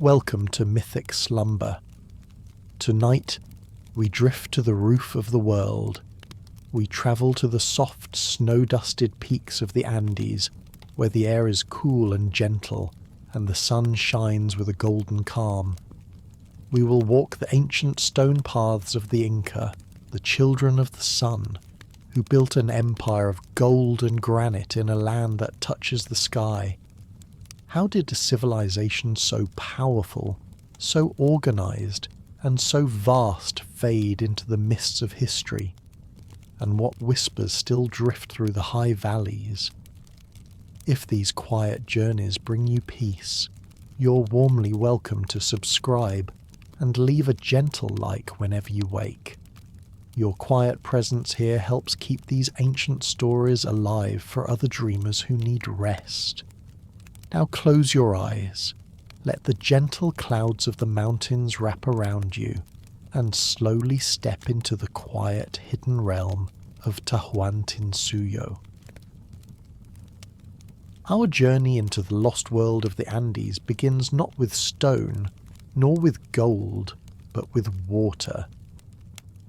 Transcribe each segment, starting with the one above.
Welcome to Mythic Slumber. Tonight, we drift to the roof of the world. We travel to the soft, snow-dusted peaks of the Andes, where the air is cool and gentle, and the sun shines with a golden calm. We will walk the ancient stone paths of the Inca, the children of the sun, who built an empire of gold and granite in a land that touches the sky. How did a civilization so powerful, so organized, and so vast fade into the mists of history? And what whispers still drift through the high valleys? If these quiet journeys bring you peace, you're warmly welcome to subscribe and leave a gentle like whenever you wake. Your quiet presence here helps keep these ancient stories alive for other dreamers who need rest. Now close your eyes, let the gentle clouds of the mountains wrap around you, and slowly step into the quiet hidden realm of Tahuantinsuyo. Our journey into the lost world of the Andes begins not with stone, nor with gold, but with water.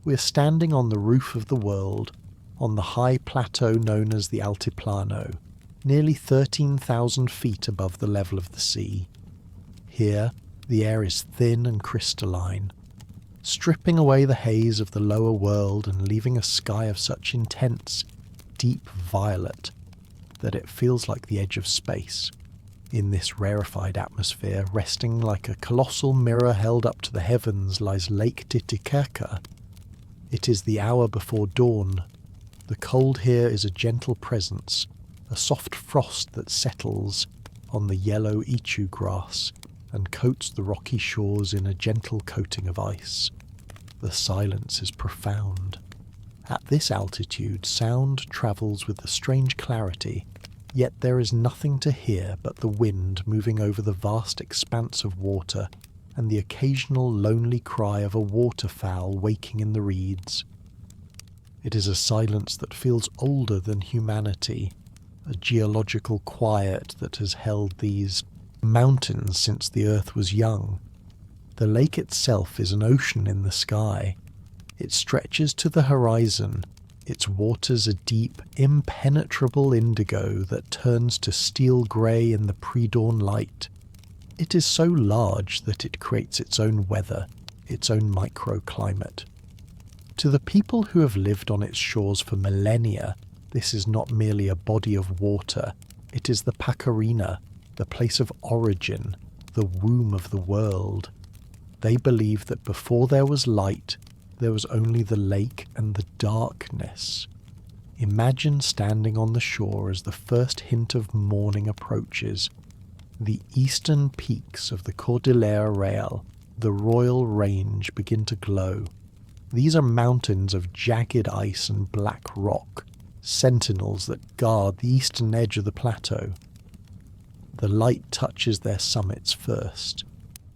We're standing on the roof of the world, on the high plateau known as the Altiplano, nearly 13,000 feet above the level of the sea. Here, the air is thin and crystalline, stripping away the haze of the lower world and leaving a sky of such intense, deep violet that it feels like the edge of space. In this rarefied atmosphere, resting like a colossal mirror held up to the heavens, lies Lake Titicaca. It is the hour before dawn. The cold here is a gentle presence, a soft frost that settles on the yellow ichu grass and coats the rocky shores in a gentle coating of ice. The silence is profound. At this altitude, sound travels with a strange clarity, yet there is nothing to hear but the wind moving over the vast expanse of water and the occasional lonely cry of a waterfowl waking in the reeds. It is a silence that feels older than humanity, a geological quiet that has held these mountains since the earth was young. The lake itself is an ocean in the sky. It stretches to the horizon, its waters a deep, impenetrable indigo that turns to steel grey in the pre-dawn light. It is so large that it creates its own weather, its own microclimate. To the people who have lived on its shores for millennia, this is not merely a body of water, it is the Pacarina, the place of origin, the womb of the world. They believe that before there was light, there was only the lake and the darkness. Imagine standing on the shore as the first hint of morning approaches. The eastern peaks of the Cordillera Real, the Royal Range, begin to glow. These are mountains of jagged ice and black rock, sentinels that guard the eastern edge of the plateau. The light touches their summits first,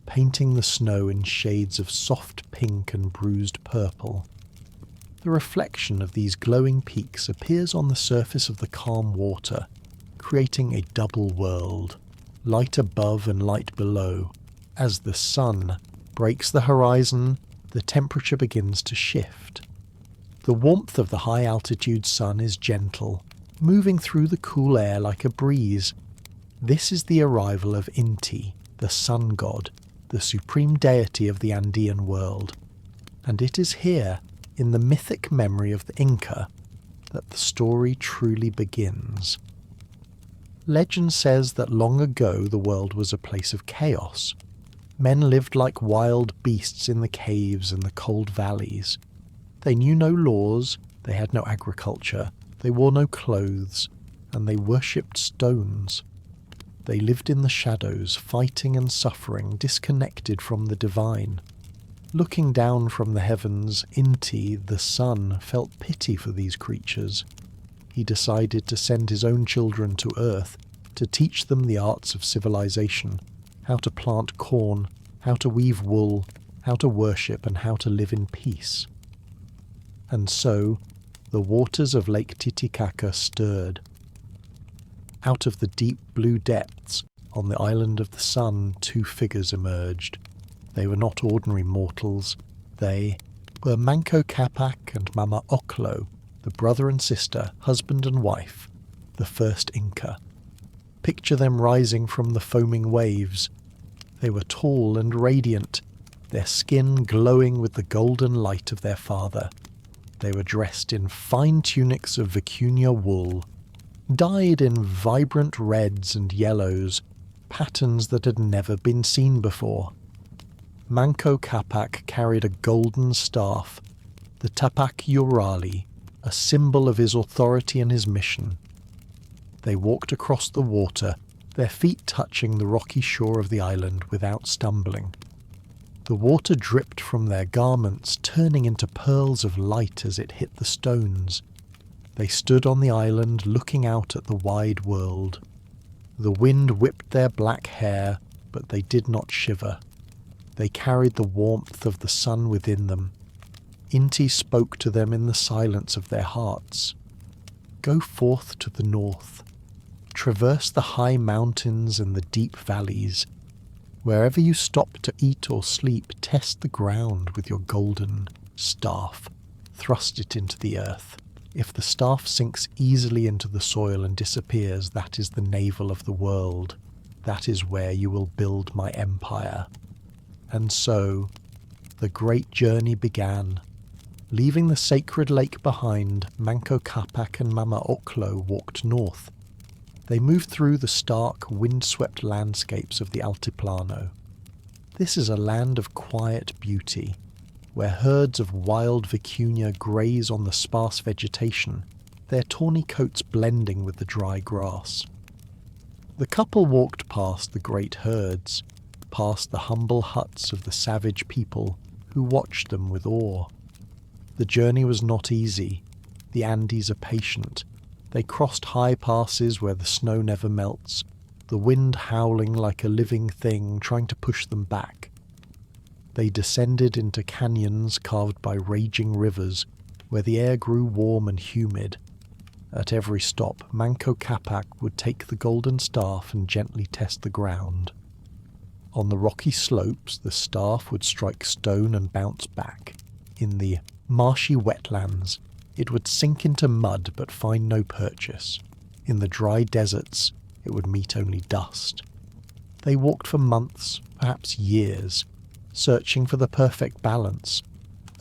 painting the snow in shades of soft pink and bruised purple. The reflection of these glowing peaks appears on the surface of the calm water, creating a double world, light above and light below. As the sun breaks the horizon, the temperature begins to shift. The warmth of the high-altitude sun is gentle, moving through the cool air like a breeze. This is the arrival of Inti, the sun god, the supreme deity of the Andean world. And it is here, in the mythic memory of the Inca, that the story truly begins. Legend says that long ago the world was a place of chaos. Men lived like wild beasts in the caves and the cold valleys. They knew no laws, they had no agriculture, they wore no clothes, and they worshipped stones. They lived in the shadows, fighting and suffering, disconnected from the divine. Looking down from the heavens, Inti, the sun, felt pity for these creatures. He decided to send his own children to Earth to teach them the arts of civilization, how to plant corn, how to weave wool, how to worship, and how to live in peace. And so, the waters of Lake Titicaca stirred. Out of the deep blue depths, on the island of the sun, two figures emerged. They were not ordinary mortals. They were Manco Capac and Mama Oclo, the brother and sister, husband and wife, the first Inca. Picture them rising from the foaming waves. They were tall and radiant, their skin glowing with the golden light of their father. They were dressed in fine tunics of vicuña wool, dyed in vibrant reds and yellows, patterns that had never been seen before. Manco Capac carried a golden staff, the Tapac Urali, a symbol of his authority and his mission. They walked across the water, their feet touching the rocky shore of the island without stumbling. The water dripped from their garments, turning into pearls of light as it hit the stones. They stood on the island looking out at the wide world. The wind whipped their black hair, but they did not shiver. They carried the warmth of the sun within them. Inti spoke to them in the silence of their hearts. Go forth to the north. Traverse the high mountains and the deep valleys. Wherever you stop to eat or sleep, test the ground with your golden staff. Thrust it into the earth. If the staff sinks easily into the soil and disappears, that is the navel of the world. That is where you will build my empire. And so, the great journey began. Leaving the sacred lake behind, Manco Capac and Mama Oclo walked north. They moved through the stark, wind-swept landscapes of the Altiplano. This is a land of quiet beauty, where herds of wild vicuña graze on the sparse vegetation, their tawny coats blending with the dry grass. The couple walked past the great herds, past the humble huts of the savage people who watched them with awe. The journey was not easy. The Andes are patient. They crossed high passes where the snow never melts, the wind howling like a living thing trying to push them back. They descended into canyons carved by raging rivers, where the air grew warm and humid. At every stop, Manco Capac would take the golden staff and gently test the ground. On the rocky slopes, the staff would strike stone and bounce back. In the marshy wetlands, it would sink into mud but find no purchase. In the dry deserts, it would meet only dust. They walked for months, perhaps years, searching for the perfect balance,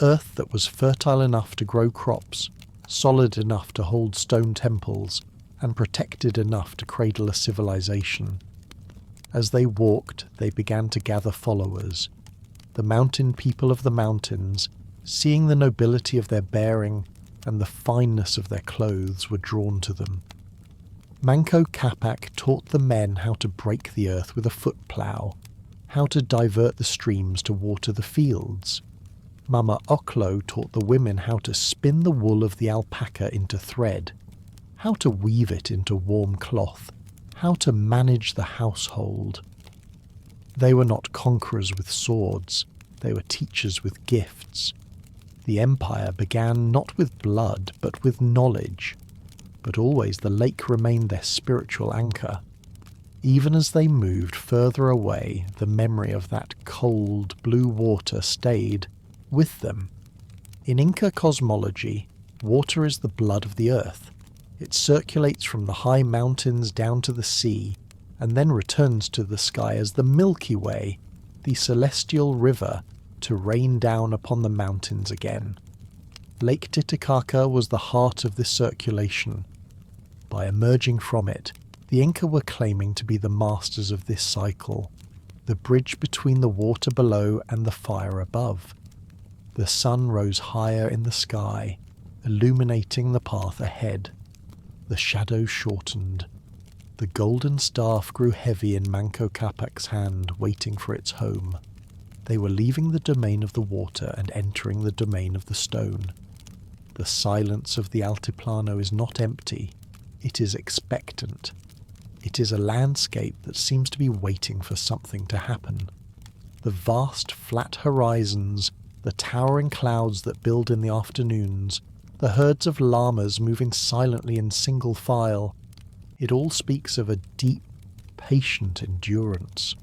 earth that was fertile enough to grow crops, solid enough to hold stone temples, and protected enough to cradle a civilization. As they walked, they began to gather followers. The mountain people of the mountains, seeing the nobility of their bearing and the fineness of their clothes, were drawn to them. Manco Capac taught the men how to break the earth with a foot plough, how to divert the streams to water the fields. Mama Oclo taught the women how to spin the wool of the alpaca into thread, how to weave it into warm cloth, how to manage the household. They were not conquerors with swords, they were teachers with gifts. The empire began not with blood, but with knowledge. But always the lake remained their spiritual anchor. Even as they moved further away, the memory of that cold, blue water stayed with them. In Inca cosmology, water is the blood of the earth. It circulates from the high mountains down to the sea, and then returns to the sky as the Milky Way, the celestial river, to rain down upon the mountains again. Lake Titicaca was the heart of this circulation. By emerging from it, the Inca were claiming to be the masters of this cycle, the bridge between the water below and the fire above. The sun rose higher in the sky, illuminating the path ahead. The shadows shortened. The golden staff grew heavy in Manco Capac's hand, waiting for its home. They were leaving the domain of the water and entering the domain of the stone. The silence of the Altiplano is not empty. It is expectant. It is a landscape that seems to be waiting for something to happen. The vast, flat horizons, the towering clouds that build in the afternoons, the herds of llamas moving silently in single file, it all speaks of a deep, patient endurance.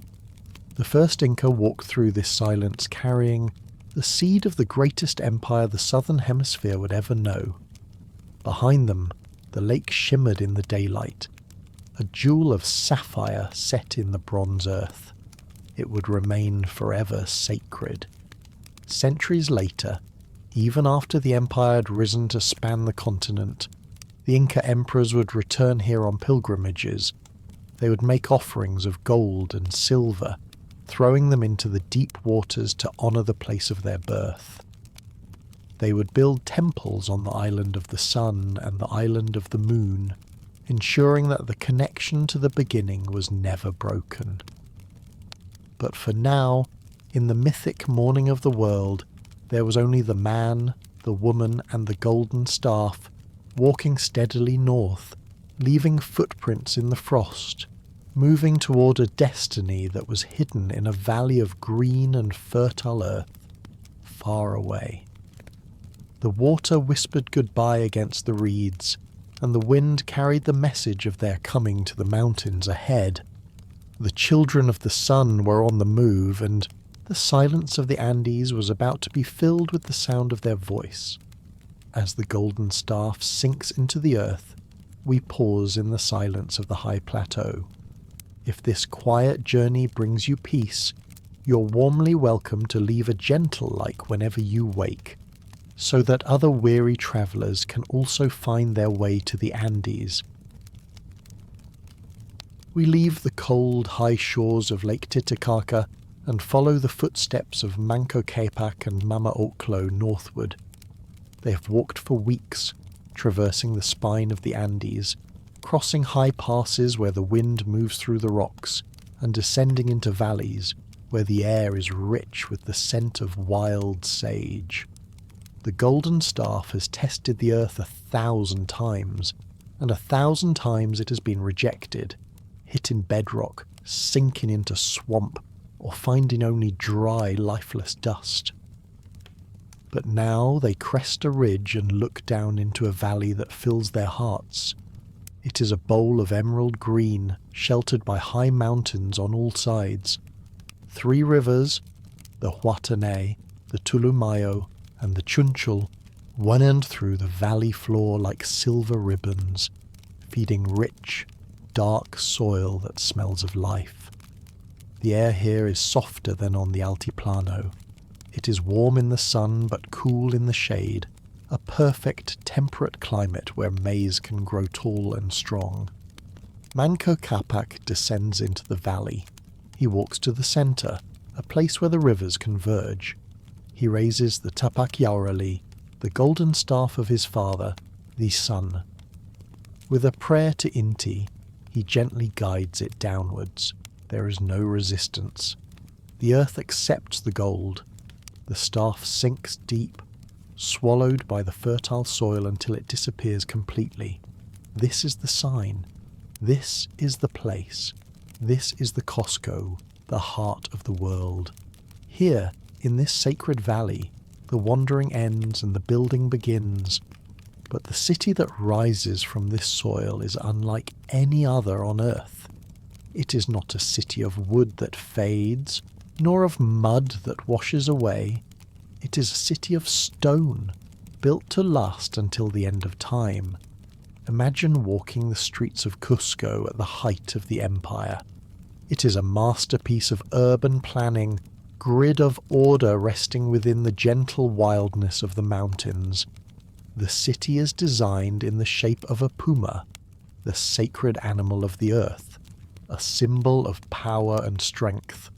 The first Inca walked through this silence carrying the seed of the greatest empire the southern hemisphere would ever know. Behind them, the lake shimmered in the daylight, a jewel of sapphire set in the bronze earth. It would remain forever sacred. Centuries later, even after the empire had risen to span the continent, the Inca emperors would return here on pilgrimages. They would make offerings of gold and silver, throwing them into the deep waters to honour the place of their birth. They would build temples on the island of the sun and the island of the moon, ensuring that the connection to the beginning was never broken. But for now, in the mythic morning of the world, there was only the man, the woman, and the golden staff, walking steadily north, leaving footprints in the frost, moving toward a destiny that was hidden in a valley of green and fertile earth, far away. The water whispered goodbye against the reeds, and the wind carried the message of their coming to the mountains ahead. The children of the sun were on the move, and the silence of the Andes was about to be filled with the sound of their voice. As the golden staff sinks into the earth, we pause in the silence of the high plateau. If this quiet journey brings you peace, you're warmly welcome to leave a gentle like whenever you wake, so that other weary travellers can also find their way to the Andes. We leave the cold, high shores of Lake Titicaca and follow the footsteps of Manco Capac and Mama Oclo northward. They have walked for weeks, traversing the spine of the Andes, crossing high passes where the wind moves through the rocks, and descending into valleys where the air is rich with the scent of wild sage. The golden staff has tested the earth 1,000 times, and 1,000 times it has been rejected, hit in bedrock, sinking into swamp, or finding only dry, lifeless dust. But now they crest a ridge and look down into a valley that fills their hearts. It is a bowl of emerald green, sheltered by high mountains on all sides. 3 rivers, the Huatanay, the Tulumayo, and the Chunchul, wound through the valley floor like silver ribbons, feeding rich, dark soil that smells of life. The air here is softer than on the Altiplano. It is warm in the sun but cool in the shade, a perfect temperate climate where maize can grow tall and strong. Manco Capac descends into the valley. He walks to the centre, a place where the rivers converge. He raises the Tapak Yaurali, the golden staff of his father, the sun. With a prayer to Inti, he gently guides it downwards. There is no resistance. The earth accepts the gold. The staff sinks deep, swallowed by the fertile soil until it disappears completely. This is the sign. This is the place. This is the Costco, the heart of the world. Here, in this sacred valley, the wandering ends and the building begins. But the city that rises from this soil is unlike any other on earth. It is not a city of wood that fades, nor of mud that washes away. It is a city of stone, built to last until the end of time. Imagine walking the streets of Cusco at the height of the empire. It is a masterpiece of urban planning, grid of order resting within the gentle wildness of the mountains. The city is designed in the shape of a puma, the sacred animal of the earth, a symbol of power and strength.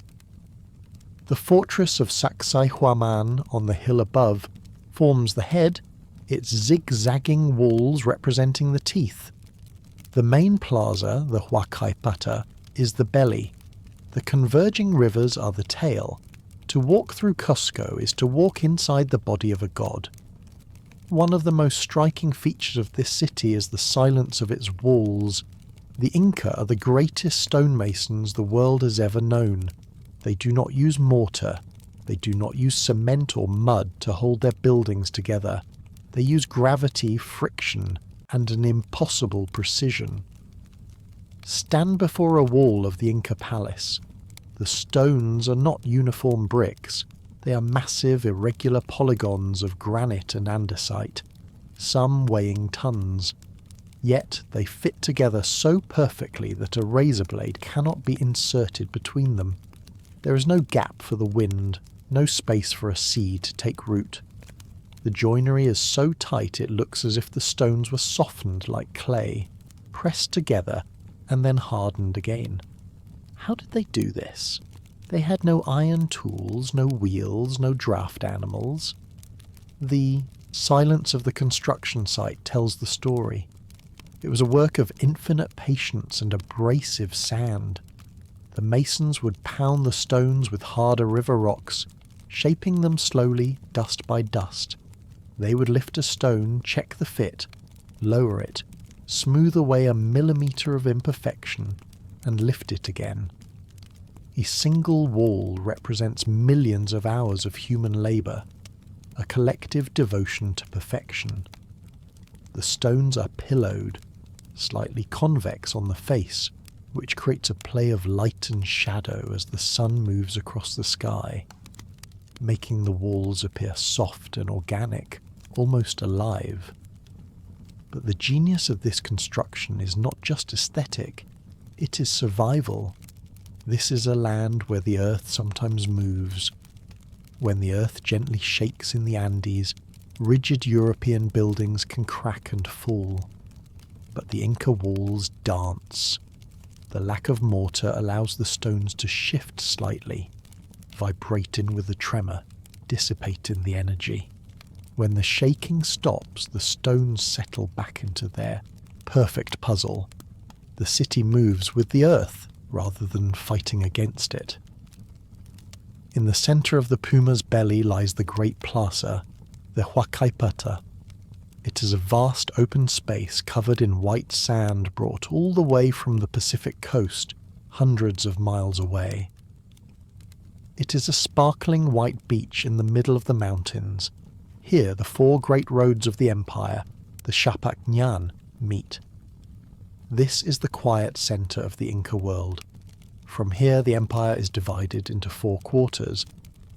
The fortress of Sacsayhuaman on the hill above forms the head, its zigzagging walls representing the teeth. The main plaza, the Huacaipata, is the belly. The converging rivers are the tail. To walk through Cusco is to walk inside the body of a god. One of the most striking features of this city is the silence of its walls. The Inca are the greatest stonemasons the world has ever known. They do not use mortar. They do not use cement or mud to hold their buildings together. They use gravity, friction, and an impossible precision. Stand before a wall of the Inca palace. The stones are not uniform bricks. They are massive, irregular polygons of granite and andesite, some weighing tons. Yet they fit together so perfectly that a razor blade cannot be inserted between them. There is no gap for the wind, no space for a seed to take root. The joinery is so tight it looks as if the stones were softened like clay, pressed together and then hardened again. How did they do this? They had no iron tools, no wheels, no draft animals. The silence of the construction site tells the story. It was a work of infinite patience and abrasive sand. The masons would pound the stones with harder river rocks, shaping them slowly, dust by dust. They would lift a stone, check the fit, lower it, smooth away a millimetre of imperfection, and lift it again. A single wall represents millions of hours of human labour, a collective devotion to perfection. The stones are pillowed, slightly convex on the face, which creates a play of light and shadow as the sun moves across the sky, making the walls appear soft and organic, almost alive. But the genius of this construction is not just aesthetic, it is survival. This is a land where the earth sometimes moves. When the earth gently shakes in the Andes, rigid European buildings can crack and fall. But the Inca walls dance. The lack of mortar allows the stones to shift slightly, vibrate in with the tremor, dissipate in the energy. When the shaking stops, the stones settle back into their perfect puzzle. The city moves with the earth, rather than fighting against it. In the centre of the puma's belly lies the great plaza, the Huacaipata. It is a vast open space covered in white sand brought all the way from the Pacific coast, hundreds of miles away. It is a sparkling white beach in the middle of the mountains. Here the four great roads of the empire, the Shapak Nyan, meet. This is the quiet centre of the Inca world. From here the empire is divided into four quarters: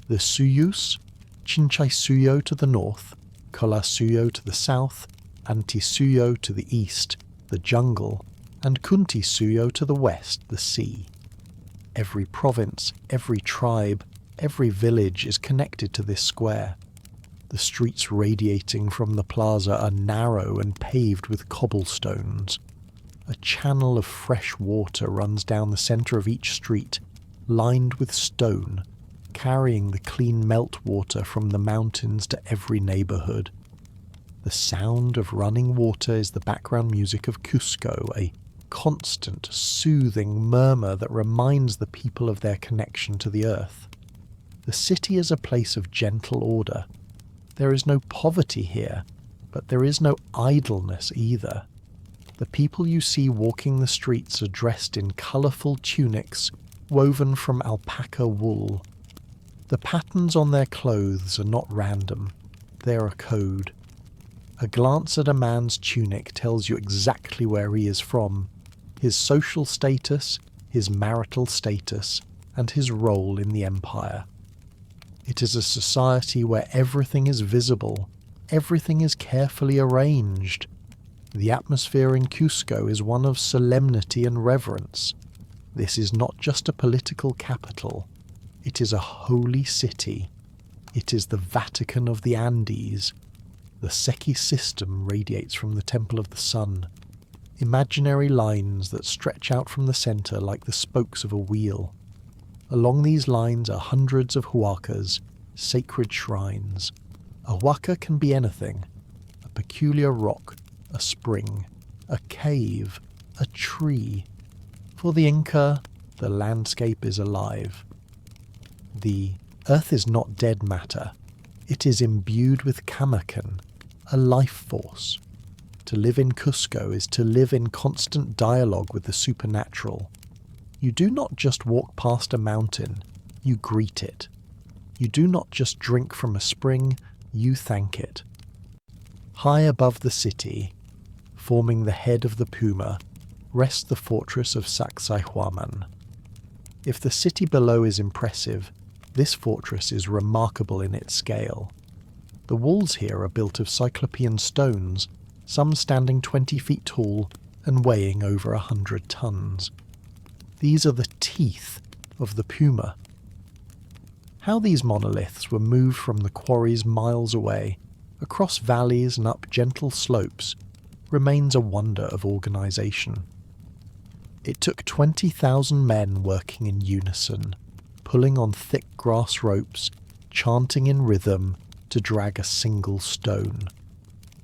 the Suyus, Chinchaysuyo to the north, Colasuyo to the south, Antisuyo to the east, the jungle, and Kuntisuyo to the west, the sea. Every province, every tribe, every village is connected to this square. The streets radiating from the plaza are narrow and paved with cobblestones. A channel of fresh water runs down the centre of each street, lined with stone, carrying the clean meltwater from the mountains to every neighbourhood. The sound of running water is the background music of Cusco, a constant, soothing murmur that reminds the people of their connection to the earth. The city is a place of gentle order. There is no poverty here, but there is no idleness either. The people you see walking the streets are dressed in colourful tunics woven from alpaca wool. The patterns on their clothes are not random, they are a code. A glance at a man's tunic tells you exactly where he is from, his social status, his marital status, and his role in the empire. It is a society where everything is visible, everything is carefully arranged. The atmosphere in Cusco is one of solemnity and reverence. This is not just a political capital. It is a holy city. It is the Vatican of the Andes. The Seki system radiates from the Temple of the Sun. Imaginary lines that stretch out from the centre like the spokes of a wheel. Along these lines are hundreds of huacas, sacred shrines. A huaca can be anything: a peculiar rock, a spring, a cave, a tree. For the Inca, the landscape is alive. The earth is not dead matter. It is imbued with kamakan, a life force. To live in Cusco is to live in constant dialogue with the supernatural. You do not just walk past a mountain, you greet it. You do not just drink from a spring, you thank it. High above the city, forming the head of the puma, rests the fortress of Sacsayhuaman. If the city below is impressive, this fortress is remarkable in its scale. The walls here are built of cyclopean stones, some standing 20 feet tall and weighing over 100 tons. These are the teeth of the puma. How these monoliths were moved from the quarries miles away, across valleys and up gentle slopes, remains a wonder of organisation. It took 20,000 men working in unison, pulling on thick grass ropes, chanting in rhythm to drag a single stone.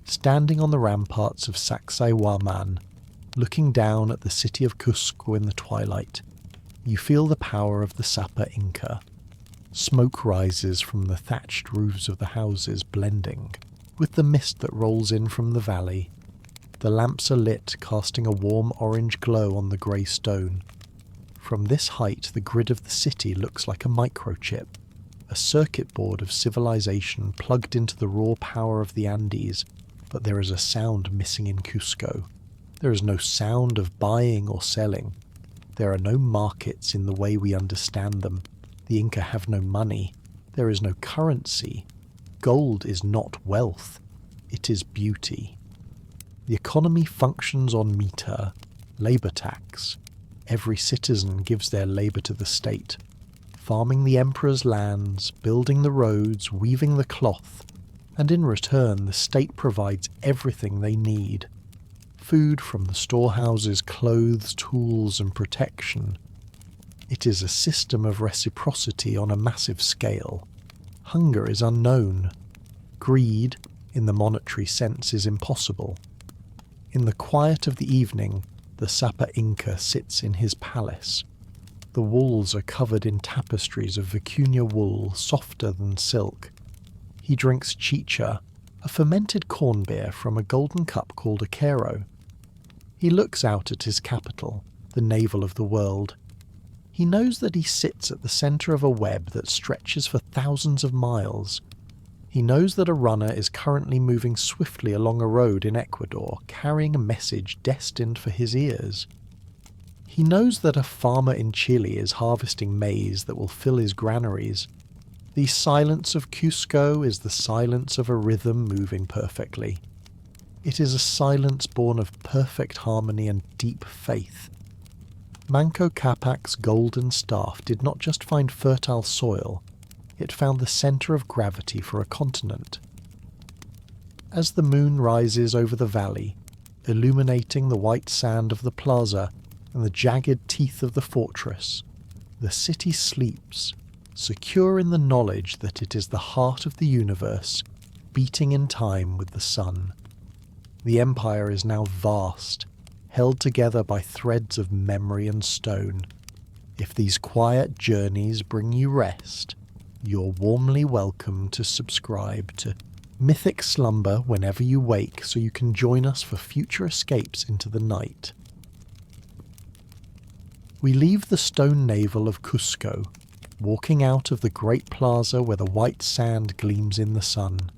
Standing on the ramparts of Sacsayhuaman, looking down at the city of Cusco in the twilight, you feel the power of the Sapa Inca. Smoke rises from the thatched roofs of the houses, blending with the mist that rolls in from the valley. The lamps are lit, casting a warm orange glow on the grey stone. From this height, the grid of the city looks like a microchip, a circuit board of civilization plugged into the raw power of the Andes, but there is a sound missing in Cusco. There is no sound of buying or selling. There are no markets in the way we understand them. The Inca have no money. There is no currency. Gold is not wealth. It is beauty. The economy functions on meter, labour tax. Every citizen gives their labour to the state, farming the emperor's lands, building the roads, weaving the cloth, and in return the state provides everything they need. Food from the storehouses, clothes, tools and protection. It is a system of reciprocity on a massive scale. Hunger is unknown. Greed, in the monetary sense, is impossible. In the quiet of the evening, the Sapa Inca sits in his palace. The walls are covered in tapestries of vicuña wool, softer than silk. He drinks chicha, a fermented corn beer from a golden cup called a quero. He looks out at his capital, the navel of the world. He knows that he sits at the centre of a web that stretches for thousands of miles. He knows that a runner is currently moving swiftly along a road in Ecuador, carrying a message destined for his ears. He knows that a farmer in Chile is harvesting maize that will fill his granaries. The silence of Cusco is the silence of a rhythm moving perfectly. It is a silence born of perfect harmony and deep faith. Manco Capac's golden staff did not just find fertile soil, it found the centre of gravity for a continent. As the moon rises over the valley, illuminating the white sand of the plaza and the jagged teeth of the fortress, the city sleeps, secure in the knowledge that it is the heart of the universe, beating in time with the sun. The empire is now vast, held together by threads of memory and stone. If these quiet journeys bring you rest, you're warmly welcome to subscribe to Mythic Slumber whenever you wake, so you can join us for future escapes into the night. We leave the stone navel of Cusco, walking out of the great plaza where the white sand gleams in the sun.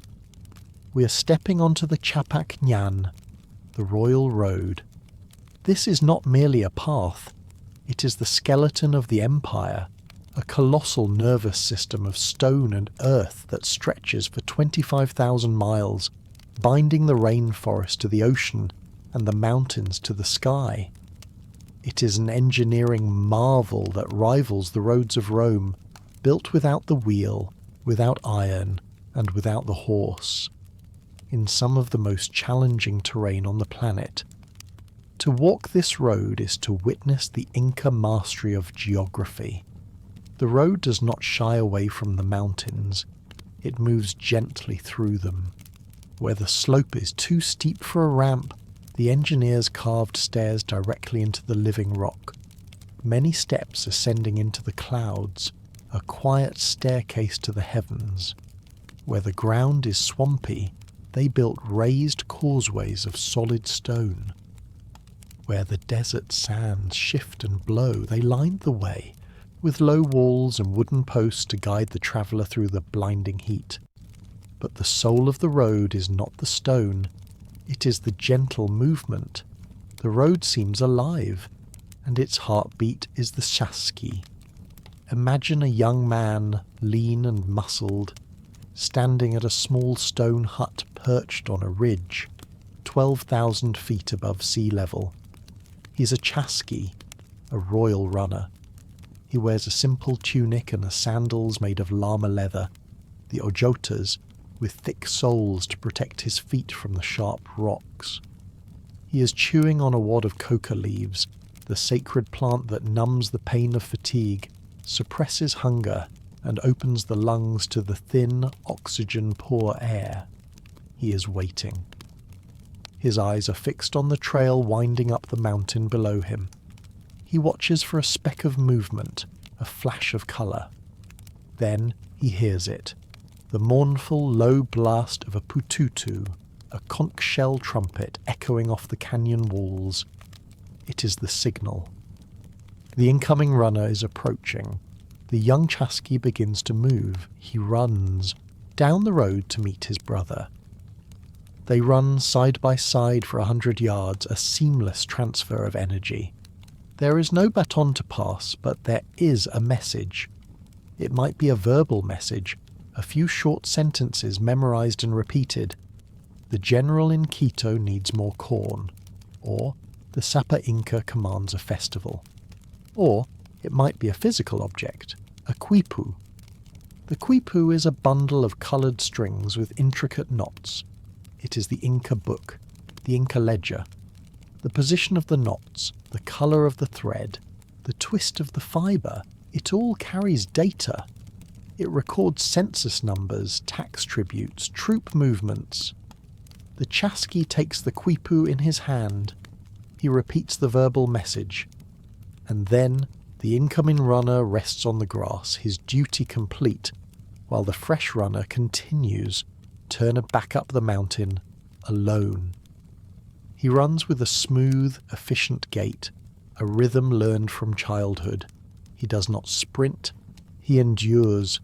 We are stepping onto the Chapac Ñan, the royal road. This is not merely a path, it is the skeleton of the empire, a colossal nervous system of stone and earth that stretches for 25,000 miles, binding the rainforest to the ocean and the mountains to the sky. It is an engineering marvel that rivals the roads of Rome, built without the wheel, without iron, and without the horse, in some of the most challenging terrain on the planet. To walk this road is to witness the Inca mastery of geography. The road does not shy away from the mountains, it moves gently through them. Where the slope is too steep for a ramp, the engineers carved stairs directly into the living rock. Many steps ascending into the clouds, a quiet staircase to the heavens. Where the ground is swampy, they built raised causeways of solid stone. Where the desert sands shift and blow, they lined the way, with low walls and wooden posts to guide the traveller through the blinding heat. But the soul of the road is not the stone, it is the gentle movement. The road seems alive, and its heartbeat is the chasqui. Imagine a young man, lean and muscled, standing at a small stone hut perched on a ridge, 12,000 feet above sea level. He's a chasqui, a royal runner. He wears a simple tunic and sandals made of llama leather, the ojotas, with thick soles to protect his feet from the sharp rocks. He is chewing on a wad of coca leaves, the sacred plant that numbs the pain of fatigue, suppresses hunger, and opens the lungs to the thin, oxygen-poor air. He is waiting. His eyes are fixed on the trail winding up the mountain below him. He watches for a speck of movement, a flash of colour. Then he hears it, the mournful low blast of a pututu, a conch shell trumpet echoing off the canyon walls. It is the signal. The incoming runner is approaching. The young chasqui begins to move. He runs down the road to meet his brother. They run side by side for 100 yards, a seamless transfer of energy. There is no baton to pass, but there is a message. It might be a verbal message, a few short sentences memorized and repeated. The general in Quito needs more corn. Or the Sapa Inca commands a festival. Or it might be a physical object, a quipu. The quipu is a bundle of coloured strings with intricate knots. It is the Inca book, the Inca ledger. The position of the knots, the colour of the thread, the twist of the fibre, it all carries data. It records census numbers, tax tributes, troop movements. The chasqui takes the quipu in his hand. He repeats the verbal message. And then the incoming runner rests on the grass, his duty complete, while the fresh runner continues, turned back up the mountain, alone. He runs with a smooth, efficient gait, a rhythm learned from childhood. He does not sprint, he endures.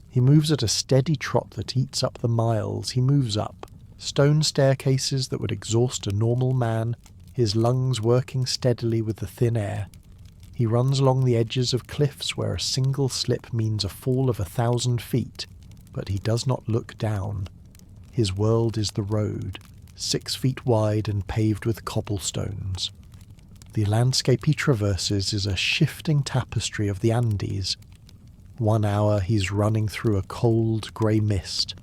He moves at a steady trot that eats up the miles he moves up, stone staircases that would exhaust a normal man, his lungs working steadily with the thin air. He runs along the edges of cliffs where a single slip means a fall of 1,000 feet, but he does not look down. His world is the road, 6 feet wide and paved with cobblestones. The landscape he traverses is a shifting tapestry of the Andes. 1 hour he's running through a cold grey mist,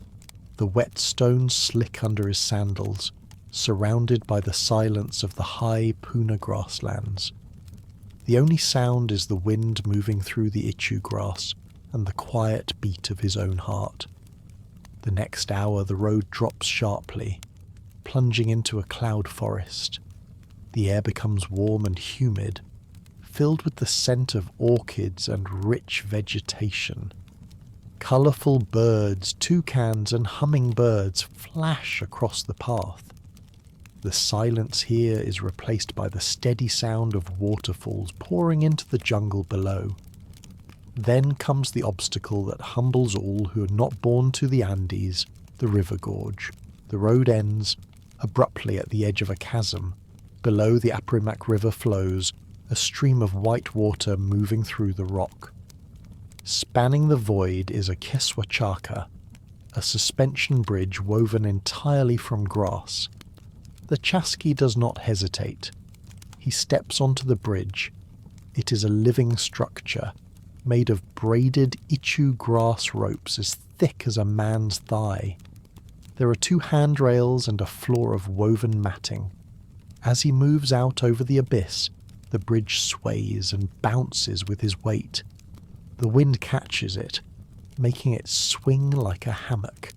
the wet stones slick under his sandals, surrounded by the silence of the high puna grasslands. The only sound is the wind moving through the ichu grass and the quiet beat of his own heart. The next hour the road drops sharply, plunging into a cloud forest. The air becomes warm and humid, filled with the scent of orchids and rich vegetation. Colourful birds, toucans and hummingbirds flash across the path. The silence here is replaced by the steady sound of waterfalls pouring into the jungle below. Then comes the obstacle that humbles all who are not born to the Andes, the river gorge. The road ends abruptly at the edge of a chasm. Below the Apurimac River flows, a stream of white water moving through the rock. Spanning the void is a queswachaka, a suspension bridge woven entirely from grass. The chasqui does not hesitate. He steps onto the bridge. It is a living structure, made of braided ichu grass ropes as thick as a man's thigh. There are 2 handrails and a floor of woven matting. As he moves out over the abyss, the bridge sways and bounces with his weight. The wind catches it, making it swing like a hammock.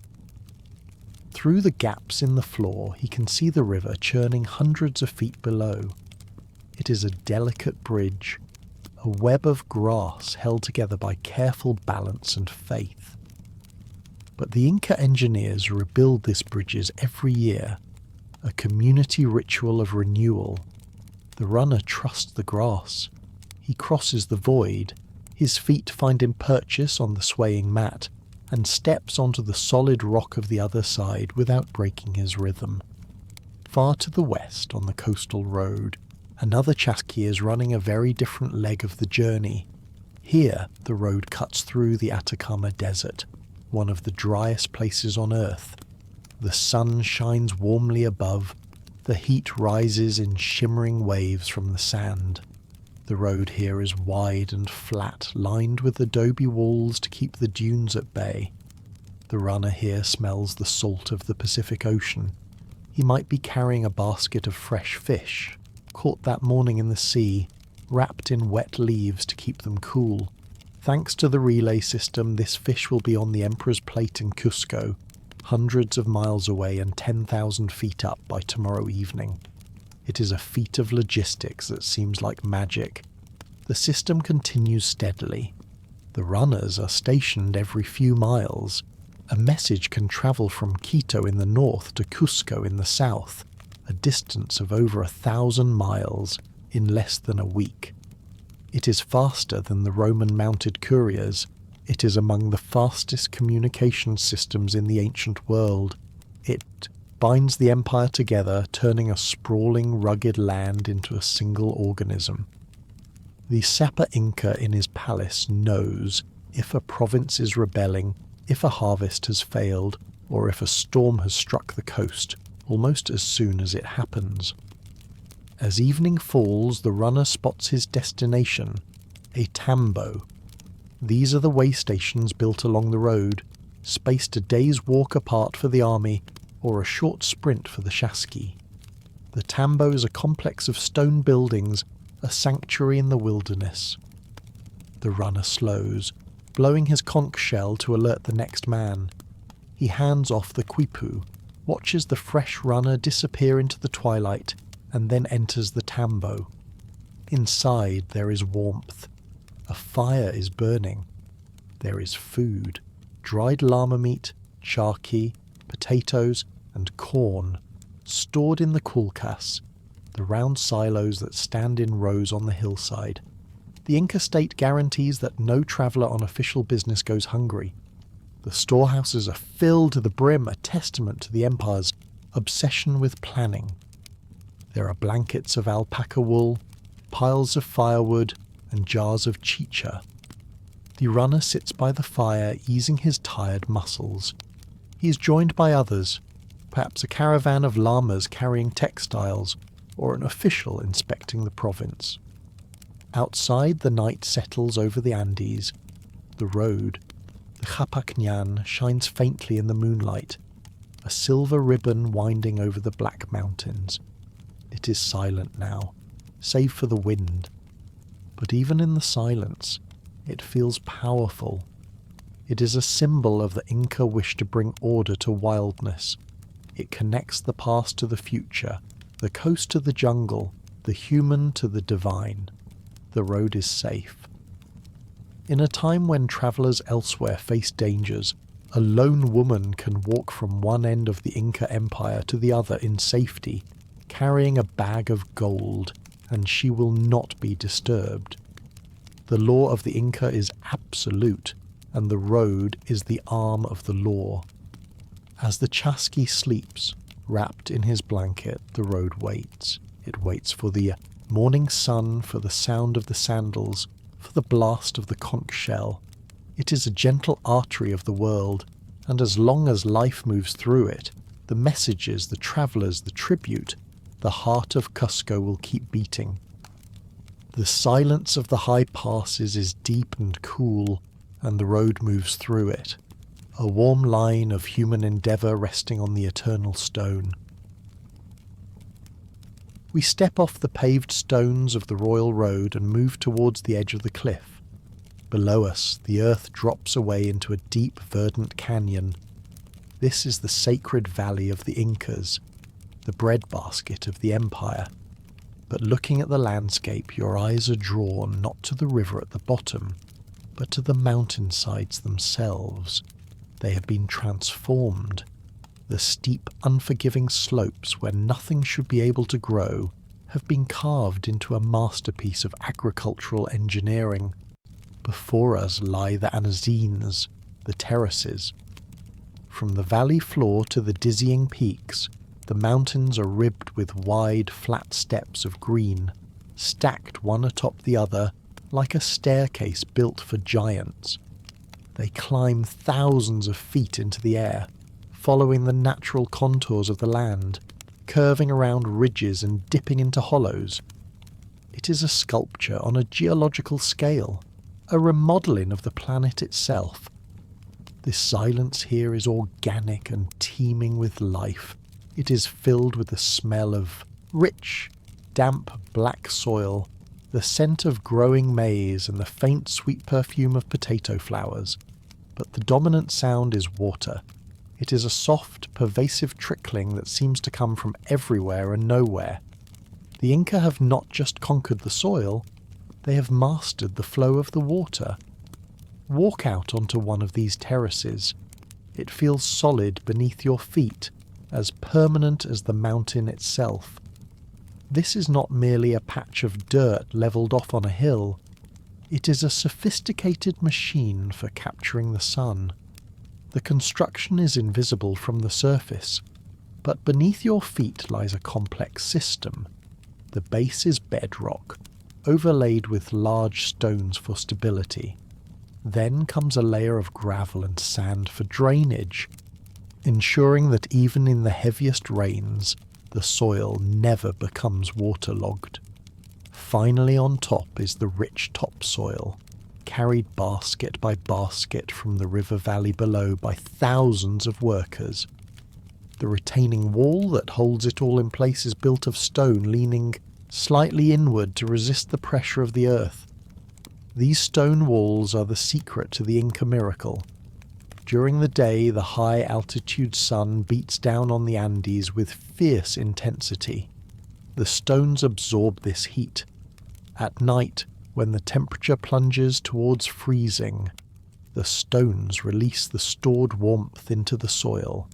Through the gaps in the floor, he can see the river churning hundreds of feet below. It is a delicate bridge, a web of grass held together by careful balance and faith. But the Inca engineers rebuild these bridges every year, a community ritual of renewal. The runner trusts the grass. He crosses the void. His feet find him purchase on the swaying mat, and steps onto the solid rock of the other side without breaking his rhythm. Far to the west on the coastal road, another chasqui is running a very different leg of the journey. Here, the road cuts through the Atacama Desert, one of the driest places on Earth. The sun shines warmly above, the heat rises in shimmering waves from the sand. The road here is wide and flat, lined with adobe walls to keep the dunes at bay. The runner here smells the salt of the Pacific Ocean. He might be carrying a basket of fresh fish, caught that morning in the sea, wrapped in wet leaves to keep them cool. Thanks to the relay system, this fish will be on the Emperor's Plate in Cusco, hundreds of miles away and 10,000 feet up by tomorrow evening. It is a feat of logistics that seems like magic. The system continues steadily. The runners are stationed every few miles. A message can travel from Quito in the north to Cusco in the south, a distance of over 1,000 miles, in less than a week. It is faster than the Roman mounted couriers. It is among the fastest communication systems in the ancient world. It binds the empire together, turning a sprawling, rugged land into a single organism. The Sapa Inca in his palace knows if a province is rebelling, if a harvest has failed, or if a storm has struck the coast, almost as soon as it happens. As evening falls, the runner spots his destination, a tambo. These are the way stations built along the road, spaced a day's walk apart for the army, or a short sprint for the chasqui. The tambo is a complex of stone buildings, a sanctuary in the wilderness. The runner slows, blowing his conch shell to alert the next man. He hands off the quipu, watches the fresh runner disappear into the twilight, and then enters the tambo. Inside there is warmth. A fire is burning. There is food, dried llama meat, charqui, potatoes, and corn, stored in the kulkas, the round silos that stand in rows on the hillside. The Inca state guarantees that no traveller on official business goes hungry. The storehouses are filled to the brim, a testament to the empire's obsession with planning. There are blankets of alpaca wool, piles of firewood, and jars of chicha. The runner sits by the fire, easing his tired muscles. He is joined by others, perhaps a caravan of llamas carrying textiles, or an official inspecting the province. Outside, the night settles over the Andes. The road, the Chapacñan, shines faintly in the moonlight, a silver ribbon winding over the black mountains. It is silent now, save for the wind. But even in the silence, it feels powerful. It is a symbol of the Inca wish to bring order to wildness. It connects the past to the future, the coast to the jungle, the human to the divine. The road is safe. In a time when travellers elsewhere face dangers, a lone woman can walk from one end of the Inca Empire to the other in safety, carrying a bag of gold, and she will not be disturbed. The law of the Inca is absolute, and the road is the arm of the law. As the chasqui sleeps, wrapped in his blanket, the road waits. It waits for the morning sun, for the sound of the sandals, for the blast of the conch shell. It is a gentle artery of the world, and as long as life moves through it, the messages, the travellers, the tribute, the heart of Cusco will keep beating. The silence of the high passes is deep and cool, and the road moves through it, a warm line of human endeavour resting on the eternal stone. We step off the paved stones of the royal road and move towards the edge of the cliff. Below us, the earth drops away into a deep, verdant canyon. This is the sacred valley of the Incas, the breadbasket of the empire. But looking at the landscape, your eyes are drawn not to the river at the bottom, but to the mountainsides themselves. They have been transformed. The steep, unforgiving slopes where nothing should be able to grow have been carved into a masterpiece of agricultural engineering. Before us lie the anazines, the terraces. From the valley floor to the dizzying peaks, The mountains are ribbed with wide, flat steps of green, stacked one atop the other like a staircase built for giants. They climb thousands of feet into the air, following the natural contours of the land, curving around ridges and dipping into hollows. It is a sculpture on a geological scale, a remodelling of the planet itself. This silence here is organic and teeming with life. It is filled with the smell of rich, damp black soil, the scent of growing maize and the faint sweet perfume of potato flowers. But the dominant sound is water. It is a soft, pervasive trickling that seems to come from everywhere and nowhere. The Inca have not just conquered the soil, they have mastered the flow of the water. Walk out onto one of these terraces. It feels solid beneath your feet, as permanent as the mountain itself. This is not merely a patch of dirt levelled off on a hill. It is a sophisticated machine for capturing the sun. The construction is invisible from the surface, but beneath your feet lies a complex system. The base is bedrock, overlaid with large stones for stability. Then comes a layer of gravel and sand for drainage, ensuring that even in the heaviest rains, the soil never becomes waterlogged. Finally on top is the rich topsoil, carried basket by basket from the river valley below by thousands of workers. The retaining wall that holds it all in place is built of stone leaning slightly inward to resist the pressure of the earth. These stone walls are the secret to the Inca miracle. During the day, the high-altitude sun beats down on the Andes with fierce intensity. The stones absorb this heat. At night, when the temperature plunges towards freezing, the stones release the stored warmth into the soil.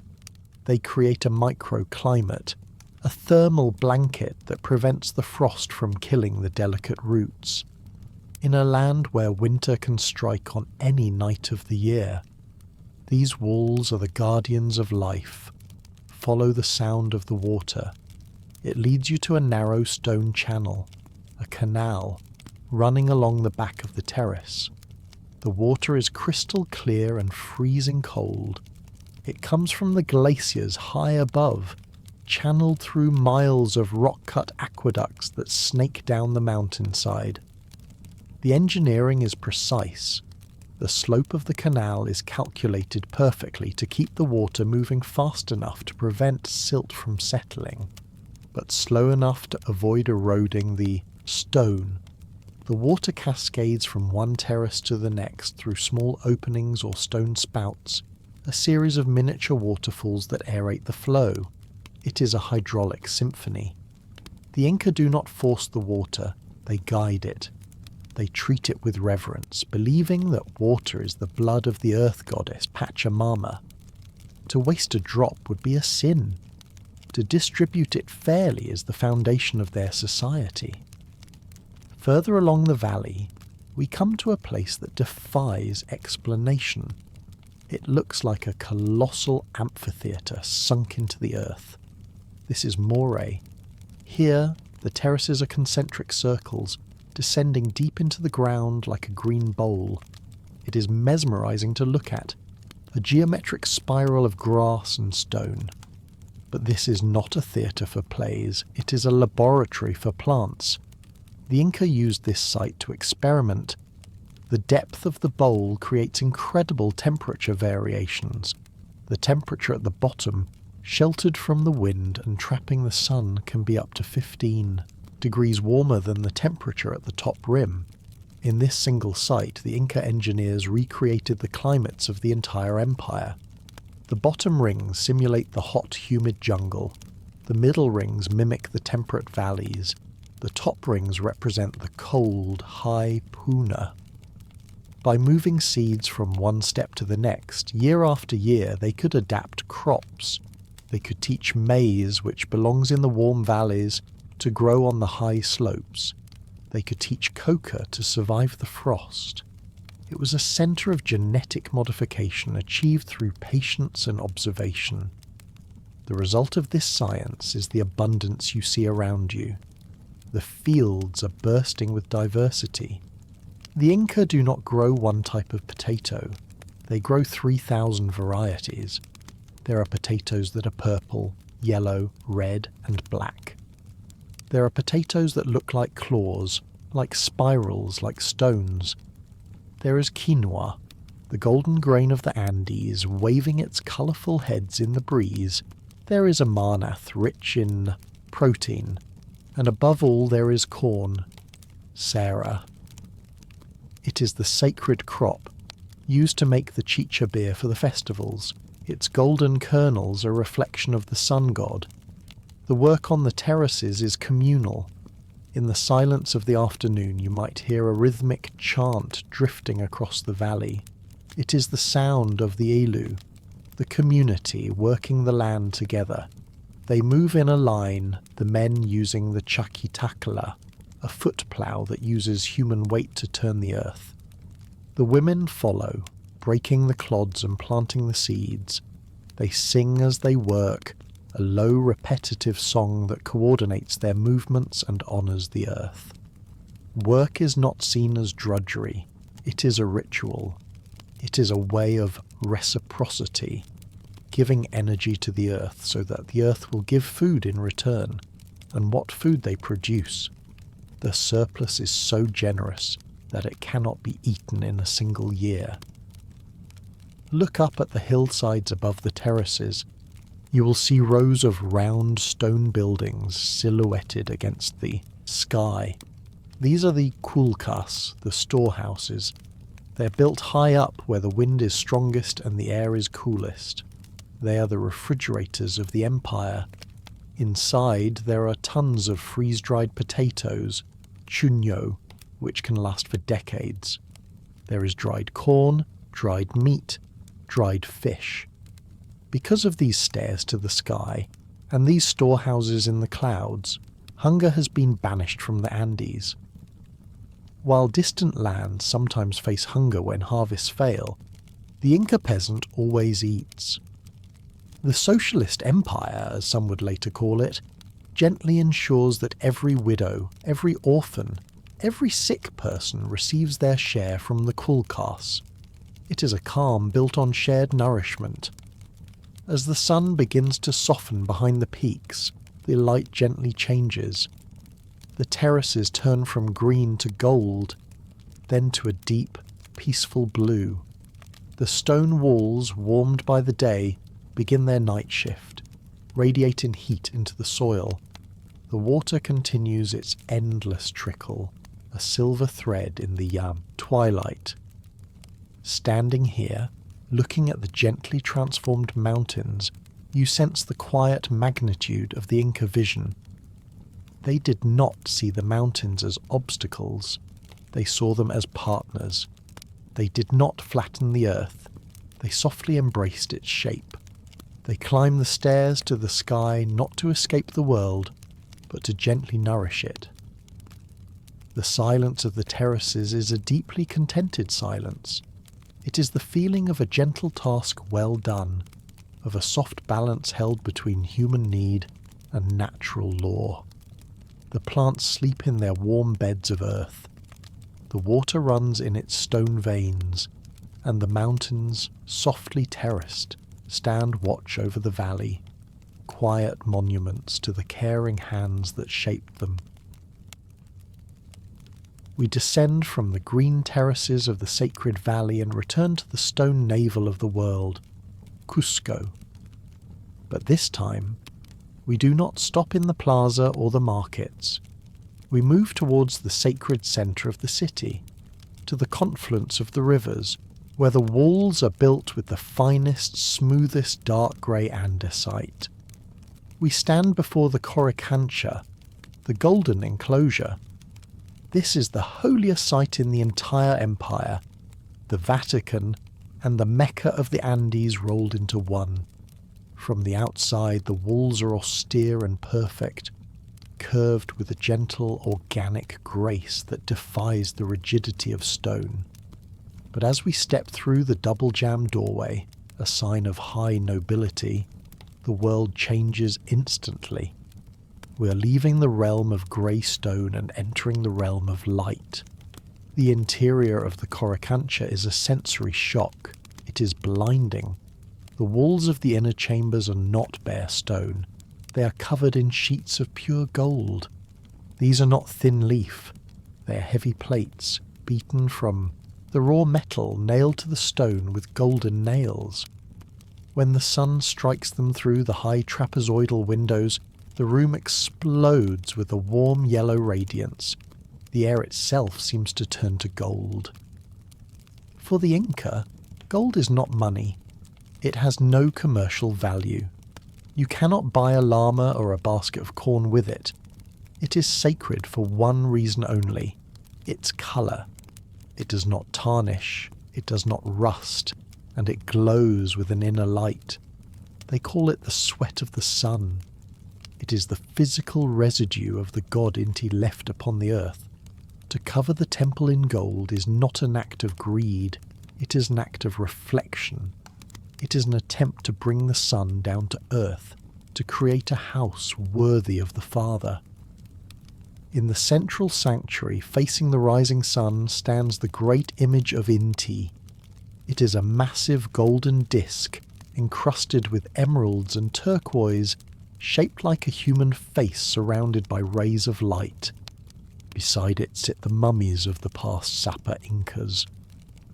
They create a microclimate, a thermal blanket that prevents the frost from killing the delicate roots. In a land where winter can strike on any night of the year, these walls are the guardians of life. Follow the sound of the water. It leads you to a narrow stone channel, a canal, running along the back of the terrace. The water is crystal clear and freezing cold. It comes from the glaciers high above, channeled through miles of rock-cut aqueducts that snake down the mountainside. The engineering is precise. The slope of the canal is calculated perfectly to keep the water moving fast enough to prevent silt from settling, but slow enough to avoid eroding the stone. The water cascades from one terrace to the next through small openings or stone spouts, a series of miniature waterfalls that aerate the flow. It is a hydraulic symphony. The Inca do not force the water, they guide it. They treat it with reverence, believing that water is the blood of the earth goddess Pachamama. To waste a drop would be a sin. To distribute it fairly is the foundation of their society. Further along the valley, we come to a place that defies explanation. It looks like a colossal amphitheatre sunk into the earth. This is Moray. Here, the terraces are concentric circles, descending deep into the ground like a green bowl. It is mesmerizing to look at, a geometric spiral of grass and stone. But this is not a theatre for plays, it is a laboratory for plants. The Inca used this site to experiment. The depth of the bowl creates incredible temperature variations. The temperature at the bottom, sheltered from the wind and trapping the sun, can be up to 15 degrees warmer than the temperature at the top rim. In this single site, the Inca engineers recreated the climates of the entire empire. The bottom rings simulate the hot, humid jungle. The middle rings mimic the temperate valleys. The top rings represent the cold, high puna. By moving seeds from one step to the next, year after year, they could adapt crops. They could teach maize, which belongs in the warm valleys, to grow on the high slopes. They could teach coca to survive the frost. It was a centre of genetic modification achieved through patience and observation. The result of this science is the abundance you see around you. The fields are bursting with diversity. The Inca do not grow one type of potato. They grow 3,000 varieties. There are potatoes that are purple, yellow, red, and black. There are potatoes that look like claws, like spirals, like stones. There is quinoa, the golden grain of the Andes waving its colourful heads in the breeze. There is amarnath, rich in protein. And above all there is corn, Sarah. It is the sacred crop, used to make the chicha beer for the festivals. Its golden kernels are a reflection of the sun god. The work on the terraces is communal. In the silence of the afternoon you might hear a rhythmic chant drifting across the valley. It is the sound of the Elu, the community working the land together. They move in a line, the men using the chaquitakala, a foot plough that uses human weight to turn the earth. The women follow, breaking the clods and planting the seeds. They sing as they work, a low repetitive song that coordinates their movements and honours the earth. Work is not seen as drudgery, it is a ritual. It is a way of reciprocity, giving energy to the earth so that the earth will give food in return. And what food they produce. The surplus is so generous that it cannot be eaten in a single year. Look up at the hillsides above the terraces. You will see rows of round stone buildings silhouetted against the sky. These are the kulkas, the storehouses. They're built high up where the wind is strongest and the air is coolest. They are the refrigerators of the empire. Inside there are tons of freeze-dried potatoes, chuño, which can last for decades. There is dried corn, dried meat, dried fish. Because of these stairs to the sky, and these storehouses in the clouds, hunger has been banished from the Andes. While distant lands sometimes face hunger when harvests fail, the Inca peasant always eats. The socialist empire, as some would later call it, gently ensures that every widow, every orphan, every sick person receives their share from the kulkas. It is a calm built on shared nourishment. As the sun begins to soften behind the peaks, the light gently changes. The terraces turn from green to gold, then to a deep, peaceful blue. The stone walls, warmed by the day, begin their night shift, radiating heat into the soil. The water continues its endless trickle, a silver thread in the twilight. Standing here, looking at the gently transformed mountains, you sense the quiet magnitude of the Inca vision. They did not see the mountains as obstacles, they saw them as partners. They did not flatten the earth, they softly embraced its shape. They climbed the stairs to the sky not to escape the world, but to gently nourish it. The silence of the terraces is a deeply contented silence. It is the feeling of a gentle task well done, of a soft balance held between human need and natural law. The plants sleep in their warm beds of earth. The water runs in its stone veins, and the mountains, softly terraced, stand watch over the valley, quiet monuments to the caring hands that shaped them. We descend from the green terraces of the sacred valley and return to the stone navel of the world, Cusco. But this time, we do not stop in the plaza or the markets. We move towards the sacred centre of the city, to the confluence of the rivers, where the walls are built with the finest, smoothest dark grey andesite. We stand before the Coricancha, the golden enclosure. This is the holiest site in the entire empire, the Vatican and the Mecca of the Andes rolled into one. From the outside, the walls are austere and perfect, curved with a gentle, organic grace that defies the rigidity of stone. But as we step through the double-jammed doorway, a sign of high nobility, the world changes instantly. We are leaving the realm of grey stone and entering the realm of light. The interior of the Coricancha is a sensory shock. It is blinding. The walls of the inner chambers are not bare stone. They are covered in sheets of pure gold. These are not thin leaf. They are heavy plates, beaten from the raw metal nailed to the stone with golden nails. When the sun strikes them through the high trapezoidal windows, the room explodes with a warm yellow radiance. The air itself seems to turn to gold. For the Inca, gold is not money. It has no commercial value. You cannot buy a llama or a basket of corn with it. It is sacred for one reason only: its colour. It does not tarnish, it does not rust, and it glows with an inner light. They call it the sweat of the sun. It is the physical residue of the god Inti left upon the earth. To cover the temple in gold is not an act of greed, it is an act of reflection. It is an attempt to bring the sun down to earth, to create a house worthy of the Father. In the central sanctuary facing the rising sun stands the great image of Inti. It is a massive golden disc encrusted with emeralds and turquoise, shaped like a human face surrounded by rays of light. Beside it sit the mummies of the past Sapa Incas.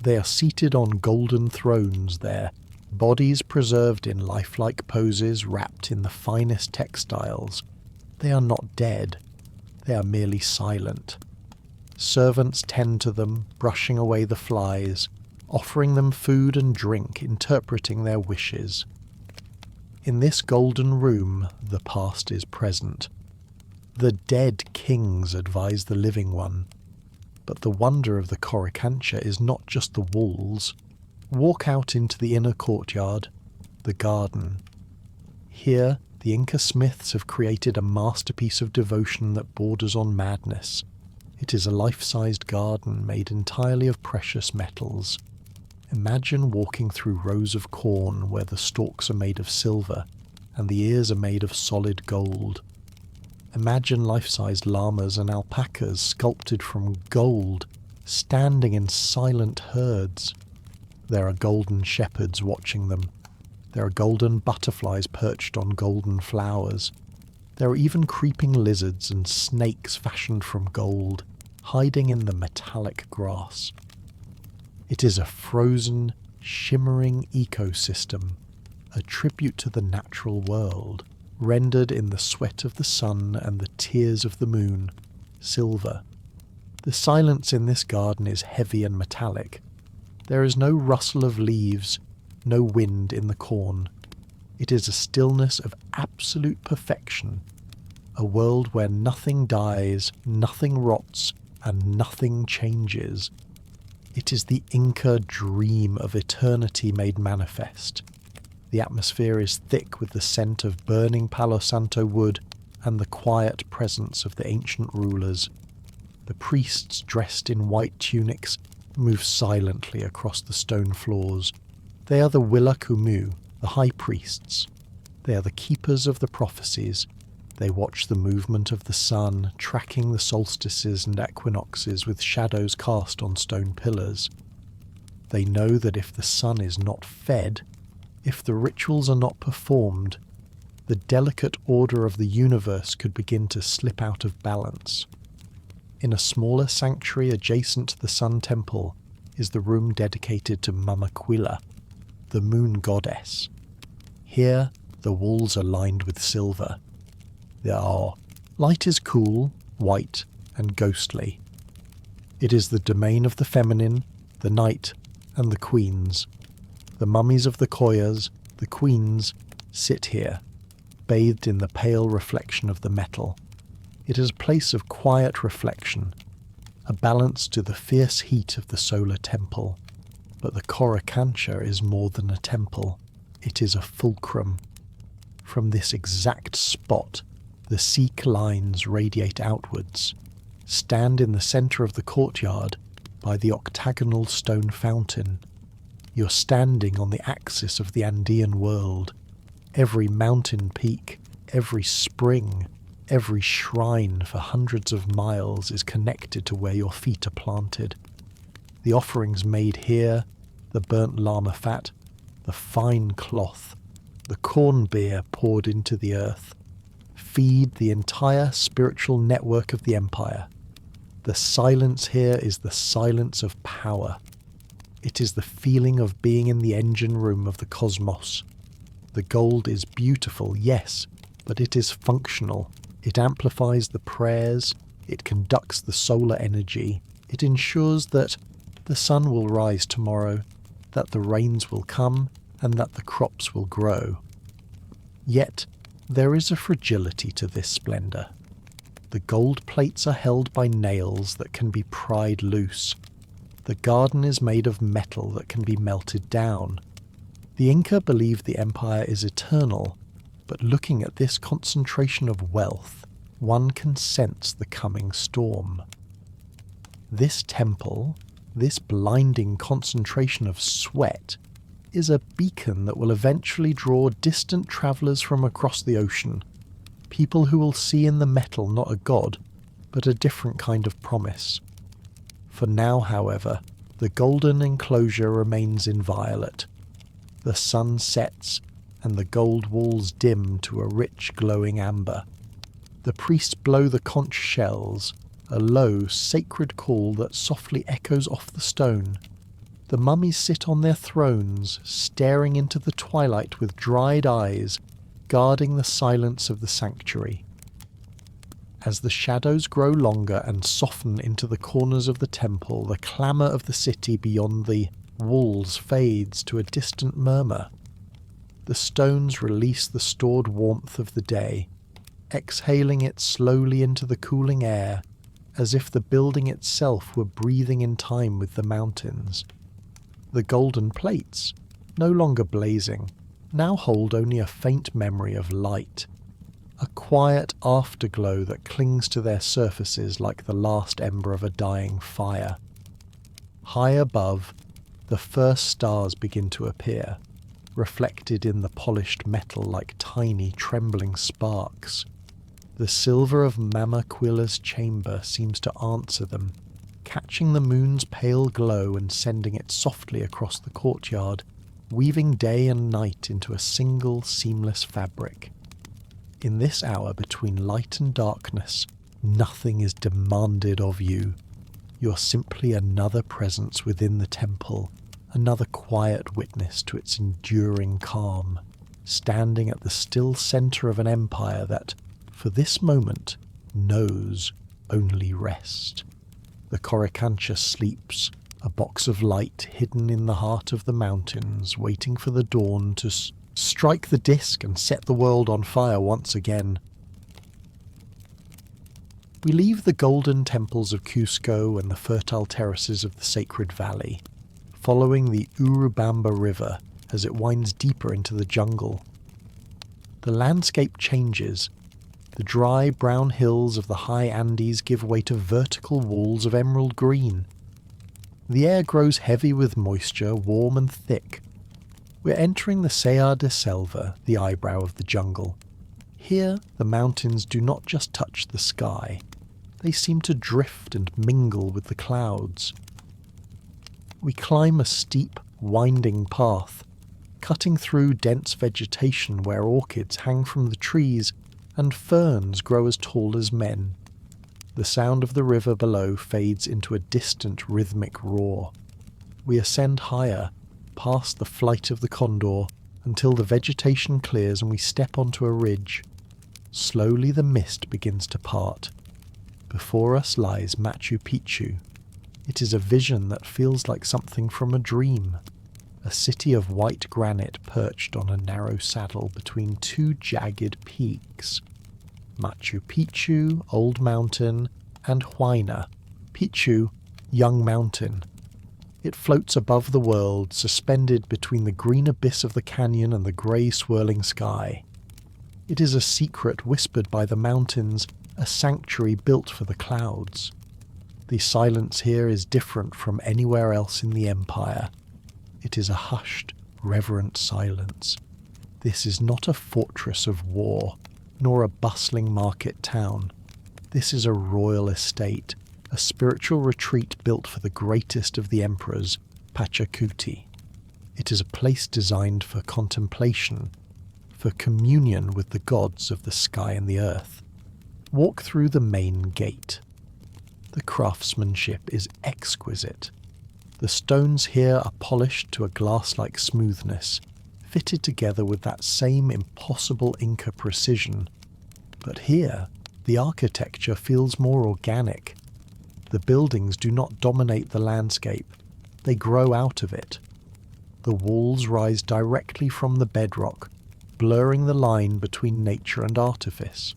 They are seated on golden thrones there, bodies preserved in lifelike poses wrapped in the finest textiles. They are not dead. They are merely silent. Servants tend to them, brushing away the flies, offering them food and drink, interpreting their wishes. In this golden room, the past is present. The dead kings advise the living one. But the wonder of the Coricancha is not just the walls. Walk out into the inner courtyard, the garden. Here, the Inca smiths have created a masterpiece of devotion that borders on madness. It is a life-sized garden made entirely of precious metals. Imagine walking through rows of corn where the stalks are made of silver and the ears are made of solid gold. Imagine life-sized llamas and alpacas sculpted from gold, standing in silent herds. There are golden shepherds watching them. There are golden butterflies perched on golden flowers. There are even creeping lizards and snakes fashioned from gold, hiding in the metallic grass. It is a frozen, shimmering ecosystem, a tribute to the natural world, rendered in the sweat of the sun and the tears of the moon, silver. The silence in this garden is heavy and metallic. There is no rustle of leaves, no wind in the corn. It is a stillness of absolute perfection, a world where nothing dies, nothing rots, and nothing changes. It is the Inca dream of eternity made manifest. The atmosphere is thick with the scent of burning Palo Santo wood and the quiet presence of the ancient rulers. The priests, dressed in white tunics, move silently across the stone floors. They are the Willa Kumu, the high priests. They are the keepers of the prophecies. They watch the movement of the sun, tracking the solstices and equinoxes with shadows cast on stone pillars. They know that if the sun is not fed, if the rituals are not performed, the delicate order of the universe could begin to slip out of balance. In a smaller sanctuary adjacent to the Sun Temple is the room dedicated to Mamaquila, the moon goddess. Here, the walls are lined with silver. Light is cool, white, and ghostly. It is the domain of the feminine, the night, and the queens. The mummies of the Koyas, the queens, sit here, bathed in the pale reflection of the metal. It is a place of quiet reflection, a balance to the fierce heat of the solar temple. But the Coricancha is more than a temple. It is a fulcrum. From this exact spot, the Sikh lines radiate outwards, stand in the centre of the courtyard by the octagonal stone fountain. You're standing on the axis of the Andean world. Every mountain peak, every spring, every shrine for hundreds of miles is connected to where your feet are planted. The offerings made here, the burnt llama fat, the fine cloth, the corn beer poured into the earth, feed the entire spiritual network of the empire. The silence here is the silence of power. It is the feeling of being in the engine room of the cosmos. The gold is beautiful, yes, but it is functional. It amplifies the prayers, it conducts the solar energy, it ensures that the sun will rise tomorrow, that the rains will come, and that the crops will grow. Yet, there is a fragility to this splendour. The gold plates are held by nails that can be pried loose. The garden is made of metal that can be melted down. The Inca believed the empire is eternal, but looking at this concentration of wealth, one can sense the coming storm. This temple, this blinding concentration of sweat, is a beacon that will eventually draw distant travellers from across the ocean, people who will see in the metal not a god, but a different kind of promise. For now, however, the golden enclosure remains inviolate. The sun sets, and the gold walls dim to a rich glowing amber. The priests blow the conch shells, a low, sacred call that softly echoes off the stone. The mummies sit on their thrones, staring into the twilight with dried eyes, guarding the silence of the sanctuary. As the shadows grow longer and soften into the corners of the temple, the clamour of the city beyond the walls fades to a distant murmur. The stones release the stored warmth of the day, exhaling it slowly into the cooling air, as if the building itself were breathing in time with the mountains. The golden plates, no longer blazing, now hold only a faint memory of light, a quiet afterglow that clings to their surfaces like the last ember of a dying fire. High above, the first stars begin to appear, reflected in the polished metal like tiny trembling sparks. The silver of Mama Quilla's chamber seems to answer them, catching the moon's pale glow and sending it softly across the courtyard, weaving day and night into a single seamless fabric. In this hour between light and darkness, nothing is demanded of you. You're simply another presence within the temple, another quiet witness to its enduring calm, standing at the still centre of an empire that, for this moment, knows only rest. The Coricancha sleeps, a box of light hidden in the heart of the mountains, waiting for the dawn to strike the disk and set the world on fire once again. We leave the golden temples of Cusco and the fertile terraces of the Sacred Valley, following the Urubamba River as it winds deeper into the jungle. The landscape changes. The dry brown hills of the high Andes give way to vertical walls of emerald green. The air grows heavy with moisture, warm and thick. We're entering the Serra de Selva, the eyebrow of the jungle. Here, the mountains do not just touch the sky. They seem to drift and mingle with the clouds. We climb a steep, winding path, cutting through dense vegetation where orchids hang from the trees and ferns grow as tall as men. The sound of the river below fades into a distant rhythmic roar. We ascend higher, past the flight of the condor, until the vegetation clears and we step onto a ridge. Slowly the mist begins to part. Before us lies Machu Picchu. It is a vision that feels like something from a dream. A city of white granite perched on a narrow saddle between two jagged peaks. Machu Picchu, Old Mountain, and Huayna, Picchu, Young Mountain. It floats above the world, suspended between the green abyss of the canyon and the grey swirling sky. It is a secret whispered by the mountains, a sanctuary built for the clouds. The silence here is different from anywhere else in the empire. It is a hushed, reverent silence. This is not a fortress of war, nor a bustling market town. This is a royal estate, a spiritual retreat built for the greatest of the emperors, Pachacuti. It is a place designed for contemplation, for communion with the gods of the sky and the earth. Walk through the main gate. The craftsmanship is exquisite. The stones here are polished to a glass-like smoothness, fitted together with that same impossible Inca precision. But here, the architecture feels more organic. The buildings do not dominate the landscape, they grow out of it. The walls rise directly from the bedrock, blurring the line between nature and artifice.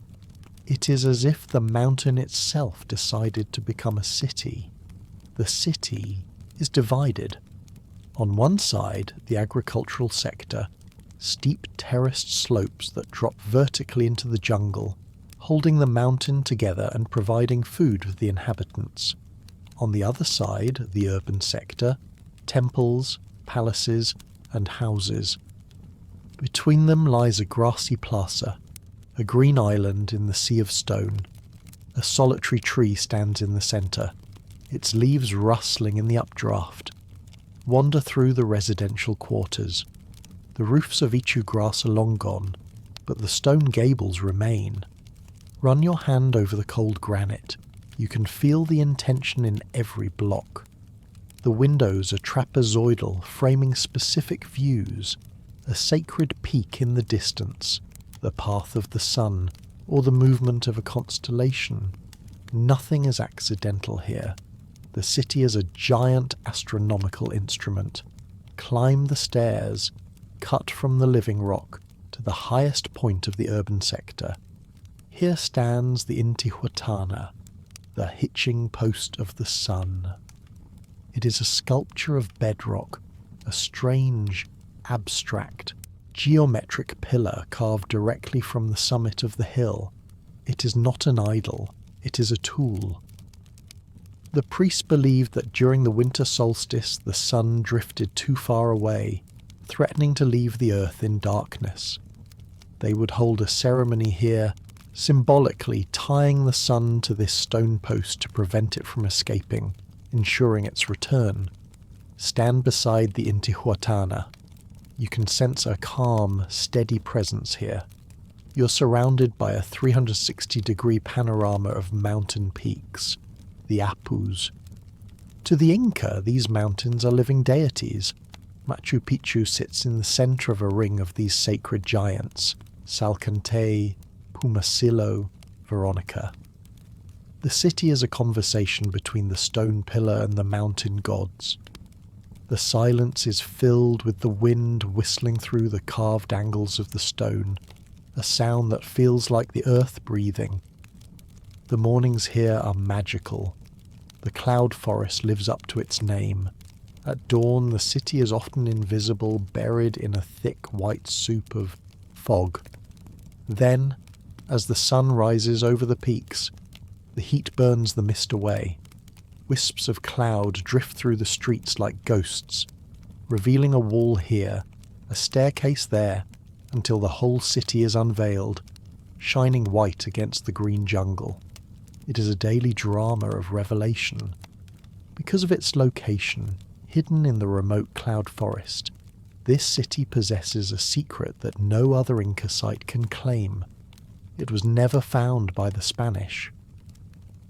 It is as if the mountain itself decided to become a city. The city is divided. On one side, the agricultural sector, steep terraced slopes that drop vertically into the jungle, holding the mountain together and providing food for the inhabitants. On the other side, the urban sector, temples, palaces, and houses. Between them lies a grassy plaza, a green island in the sea of stone. A solitary tree stands in the centre, its leaves rustling in the updraft. Wander through the residential quarters. The roofs of Ichu grass are long gone, but the stone gables remain. Run your hand over the cold granite. You can feel the intention in every block. The windows are trapezoidal, framing specific views, a sacred peak in the distance, the path of the sun, or the movement of a constellation. Nothing is accidental here. The city is a giant astronomical instrument. Climb the stairs, cut from the living rock, to the highest point of the urban sector. Here stands the Intihuatana, the hitching post of the sun. It is a sculpture of bedrock, a strange, abstract, geometric pillar carved directly from the summit of the hill. It is not an idol, it is a tool. The priests believed that during the winter solstice the sun drifted too far away, threatening to leave the earth in darkness. They would hold a ceremony here, symbolically tying the sun to this stone post to prevent it from escaping, ensuring its return. Stand beside the Intihuatana. You can sense a calm, steady presence here. You're surrounded by a 360-degree panorama of mountain peaks, the Apus. To the Inca, these mountains are living deities. Machu Picchu sits in the center of a ring of these sacred giants, Salcantay, Pumasillo, Veronica. The city is a conversation between the stone pillar and the mountain gods. The silence is filled with the wind whistling through the carved angles of the stone, a sound that feels like the earth breathing. The mornings here are magical. The cloud forest lives up to its name. At dawn, the city is often invisible, buried in a thick white soup of fog. Then, as the sun rises over the peaks, the heat burns the mist away. Wisps of cloud drift through the streets like ghosts, revealing a wall here, a staircase there, until the whole city is unveiled, shining white against the green jungle. It is a daily drama of revelation. Because of its location, hidden in the remote cloud forest, this city possesses a secret that no other Inca site can claim. It was never found by the Spanish.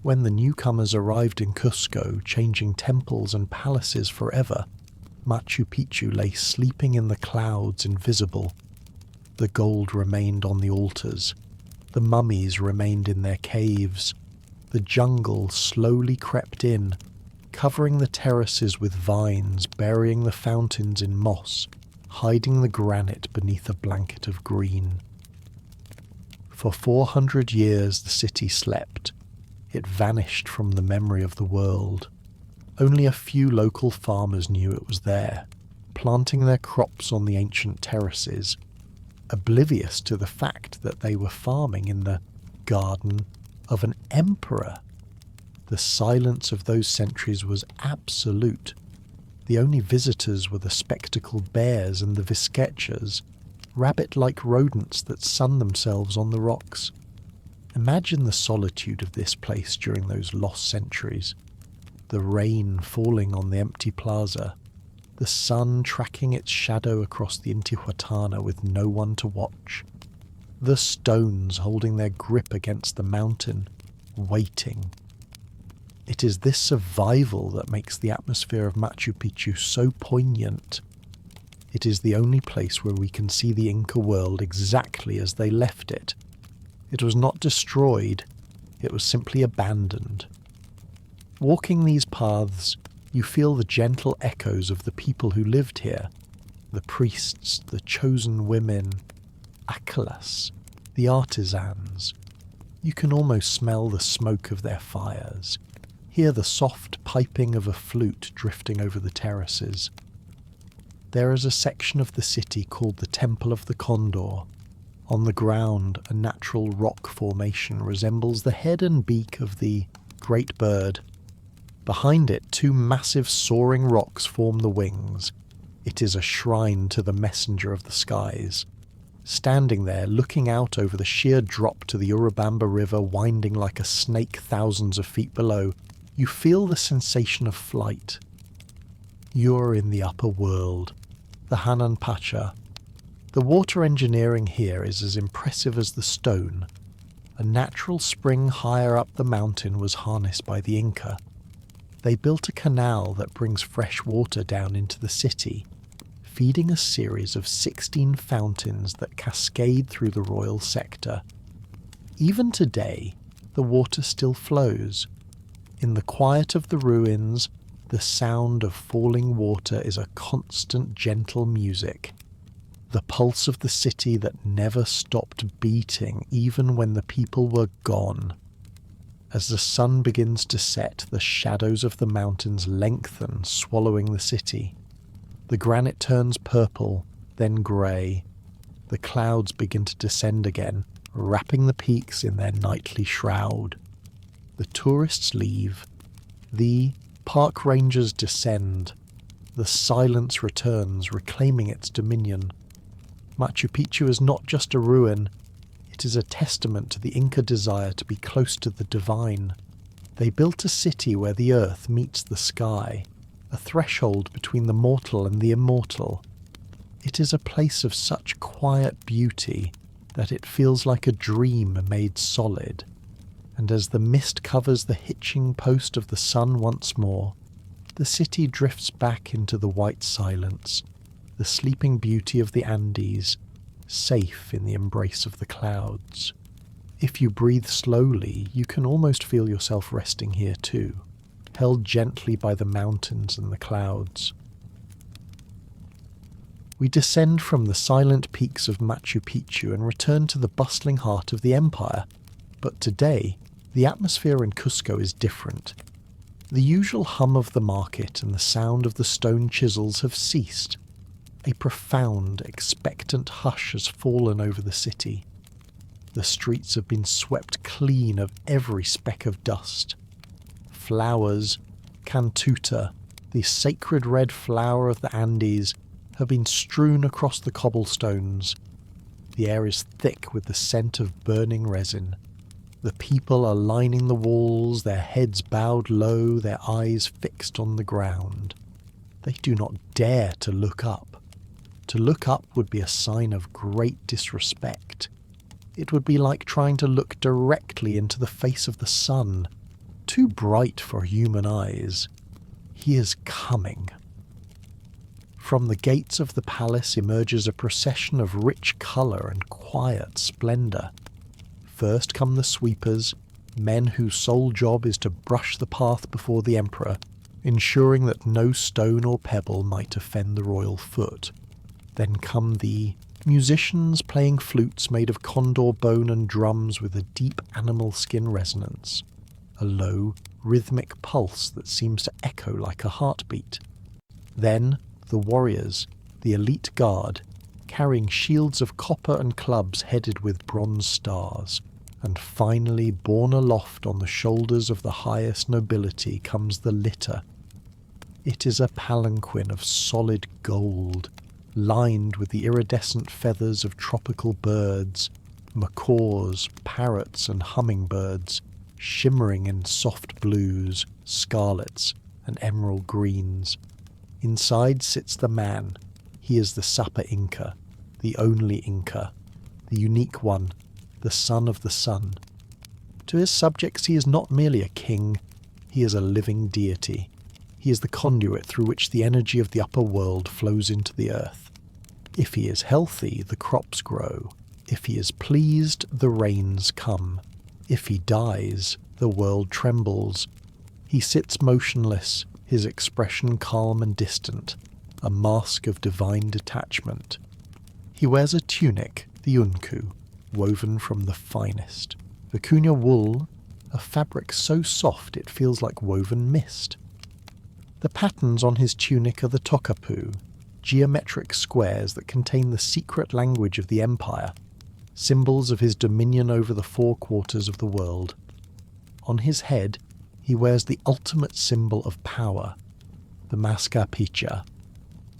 When the newcomers arrived in Cusco, changing temples and palaces forever, Machu Picchu lay sleeping in the clouds, invisible. The gold remained on the altars. The mummies remained in their caves. The jungle slowly crept in, covering the terraces with vines, burying the fountains in moss, hiding the granite beneath a blanket of green. For 400 years the city slept. It vanished from the memory of the world. Only a few local farmers knew it was there, planting their crops on the ancient terraces, oblivious to the fact that they were farming in the garden of an emperor. The silence of those centuries was absolute. The only visitors were the spectacled bears and the visquechas, rabbit-like rodents that sun themselves on the rocks. Imagine the solitude of this place during those lost centuries. The rain falling on the empty plaza, the sun tracking its shadow across the Intihuatana with no one to watch, the stones holding their grip against the mountain, waiting. It is this survival that makes the atmosphere of Machu Picchu so poignant. It is the only place where we can see the Inca world exactly as they left it. It was not destroyed, it was simply abandoned. Walking these paths, you feel the gentle echoes of the people who lived here, the priests, the chosen women, Akalas, the artisans. You can almost smell the smoke of their fires, hear the soft piping of a flute drifting over the terraces. There is a section of the city called the Temple of the Condor. On the ground, a natural rock formation resembles the head and beak of the great bird. Behind it, two massive soaring rocks form the wings. It is a shrine to the messenger of the skies. Standing there, looking out over the sheer drop to the Urubamba River winding like a snake thousands of feet below, you feel the sensation of flight. You're in the upper world, the Hanan Pacha. The water engineering here is as impressive as the stone. A natural spring higher up the mountain was harnessed by the Inca. They built a canal that brings fresh water down into the city, feeding a series of 16 fountains that cascade through the royal sector. Even today, the water still flows. In the quiet of the ruins, the sound of falling water is a constant gentle music. The pulse of the city that never stopped beating even when the people were gone. As the sun begins to set, the shadows of the mountains lengthen, swallowing the city. The granite turns purple, then grey. The clouds begin to descend again, wrapping the peaks in their nightly shroud. The tourists leave. The park rangers descend. The silence returns, reclaiming its dominion. Machu Picchu is not just a ruin, it is a testament to the Inca desire to be close to the divine. They built a city where the earth meets the sky, a threshold between the mortal and the immortal. It is a place of such quiet beauty that it feels like a dream made solid. And as the mist covers the hitching post of the sun once more, the city drifts back into the white silence, the sleeping beauty of the Andes, safe in the embrace of the clouds. If you breathe slowly, you can almost feel yourself resting here too, held gently by the mountains and the clouds. We descend from the silent peaks of Machu Picchu and return to the bustling heart of the empire. But today, the atmosphere in Cusco is different. The usual hum of the market and the sound of the stone chisels have ceased. A profound, expectant hush has fallen over the city. The streets have been swept clean of every speck of dust. Flowers, cantuta, the sacred red flower of the Andes, have been strewn across the cobblestones. The air is thick with the scent of burning resin. The people are lining the walls, their heads bowed low, their eyes fixed on the ground. They do not dare to look up. To look up would be a sign of great disrespect. It would be like trying to look directly into the face of the sun, too bright for human eyes. He is coming. From the gates of the palace emerges a procession of rich colour and quiet splendour. First come the sweepers, men whose sole job is to brush the path before the emperor, ensuring that no stone or pebble might offend the royal foot. Then come the musicians playing flutes made of condor bone and drums with a deep animal skin resonance, a low, rhythmic pulse that seems to echo like a heartbeat. Then the warriors, the elite guard, carrying shields of copper and clubs headed with bronze stars. And finally, borne aloft on the shoulders of the highest nobility, comes the litter. It is a palanquin of solid gold, lined with the iridescent feathers of tropical birds, macaws, parrots and hummingbirds, shimmering in soft blues, scarlets and emerald greens. Inside sits the man. He is the Sapa Inca, the only Inca, the unique one, the son of the sun. To his subjects he is not merely a king, he is a living deity. He is the conduit through which the energy of the upper world flows into the earth. If he is healthy, the crops grow. If he is pleased, the rains come. If he dies, the world trembles. He sits motionless, his expression calm and distant, a mask of divine detachment. He wears a tunic, the unku, woven from the finest vicuña wool, a fabric so soft it feels like woven mist. The patterns on his tunic are the tokapu, geometric squares that contain the secret language of the empire, symbols of his dominion over the 4 quarters of the world. On his head, he wears the ultimate symbol of power, the mascapicha.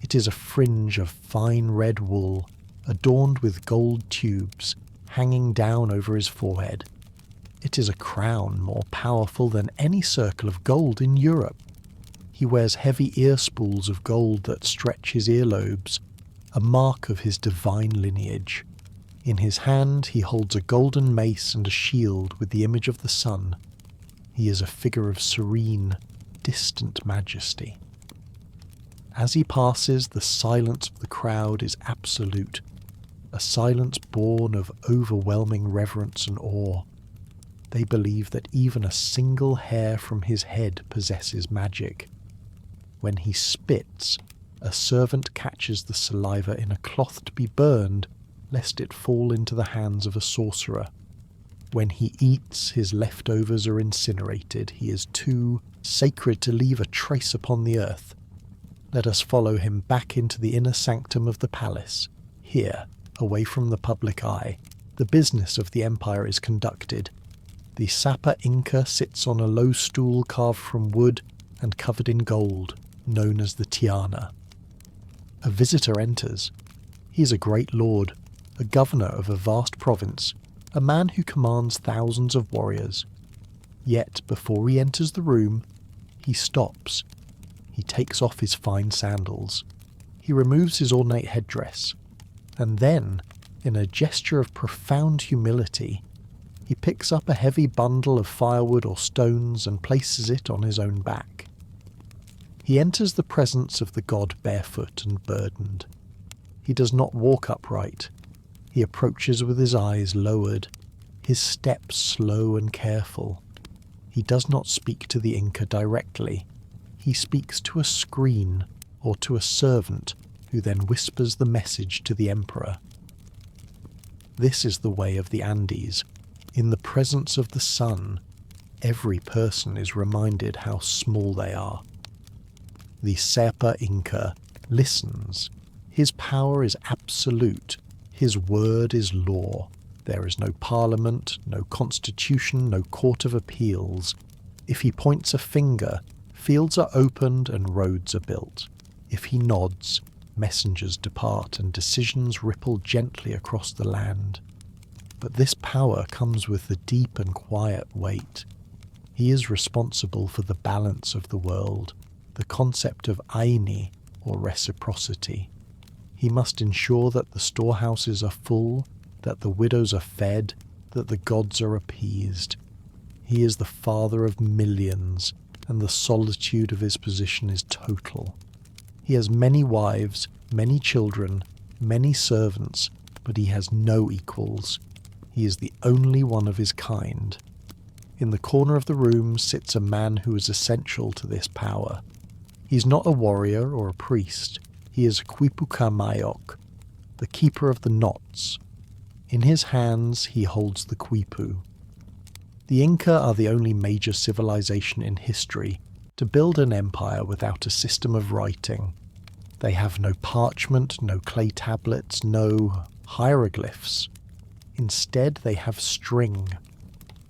It is a fringe of fine red wool, adorned with gold tubes, hanging down over his forehead. It is a crown more powerful than any circle of gold in Europe. He wears heavy ear spools of gold that stretch his earlobes, a mark of his divine lineage. In his hand he holds a golden mace and a shield with the image of the sun. He is a figure of serene, distant majesty. As he passes, the silence of the crowd is absolute, a silence born of overwhelming reverence and awe. They believe that even a single hair from his head possesses magic. When he spits, a servant catches the saliva in a cloth to be burned, lest it fall into the hands of a sorcerer. When he eats, his leftovers are incinerated. He is too sacred to leave a trace upon the earth. Let us follow him back into the inner sanctum of the palace. Here, away from the public eye, the business of the empire is conducted. The Sapa Inca sits on a low stool carved from wood and covered in gold, known as the tiana. A visitor enters. He is a great lord, a governor of a vast province, a man who commands thousands of warriors. Yet, before he enters the room, he stops. He takes off his fine sandals. He removes his ornate headdress. And then, in a gesture of profound humility, he picks up a heavy bundle of firewood or stones and places it on his own back. He enters the presence of the god barefoot and burdened. He does not walk upright. He approaches with his eyes lowered, his steps slow and careful. He does not speak to the Inca directly. He speaks to a screen or to a servant who then whispers the message to the emperor. This is the way of the Andes. In the presence of the sun, every person is reminded how small they are. The Sapa Inca listens. His power is absolute. His word is law. There is no parliament, no constitution, no court of appeals. If he points a finger, fields are opened and roads are built. If he nods, messengers depart and decisions ripple gently across the land. But this power comes with the deep and quiet weight. He is responsible for the balance of the world, the concept of aini, or reciprocity. He must ensure that the storehouses are full, that the widows are fed, that the gods are appeased. He is the father of millions, and the solitude of his position is total. He has many wives, many children, many servants, but he has no equals. He is the only one of his kind. In the corner of the room sits a man who is essential to this power. He is not a warrior or a priest. He is a quipuka mayok, the keeper of the knots. In his hands he holds the quipu. The Inca are the only major civilization in history to build an empire without a system of writing. They have no parchment, no clay tablets, no hieroglyphs. Instead, they have string.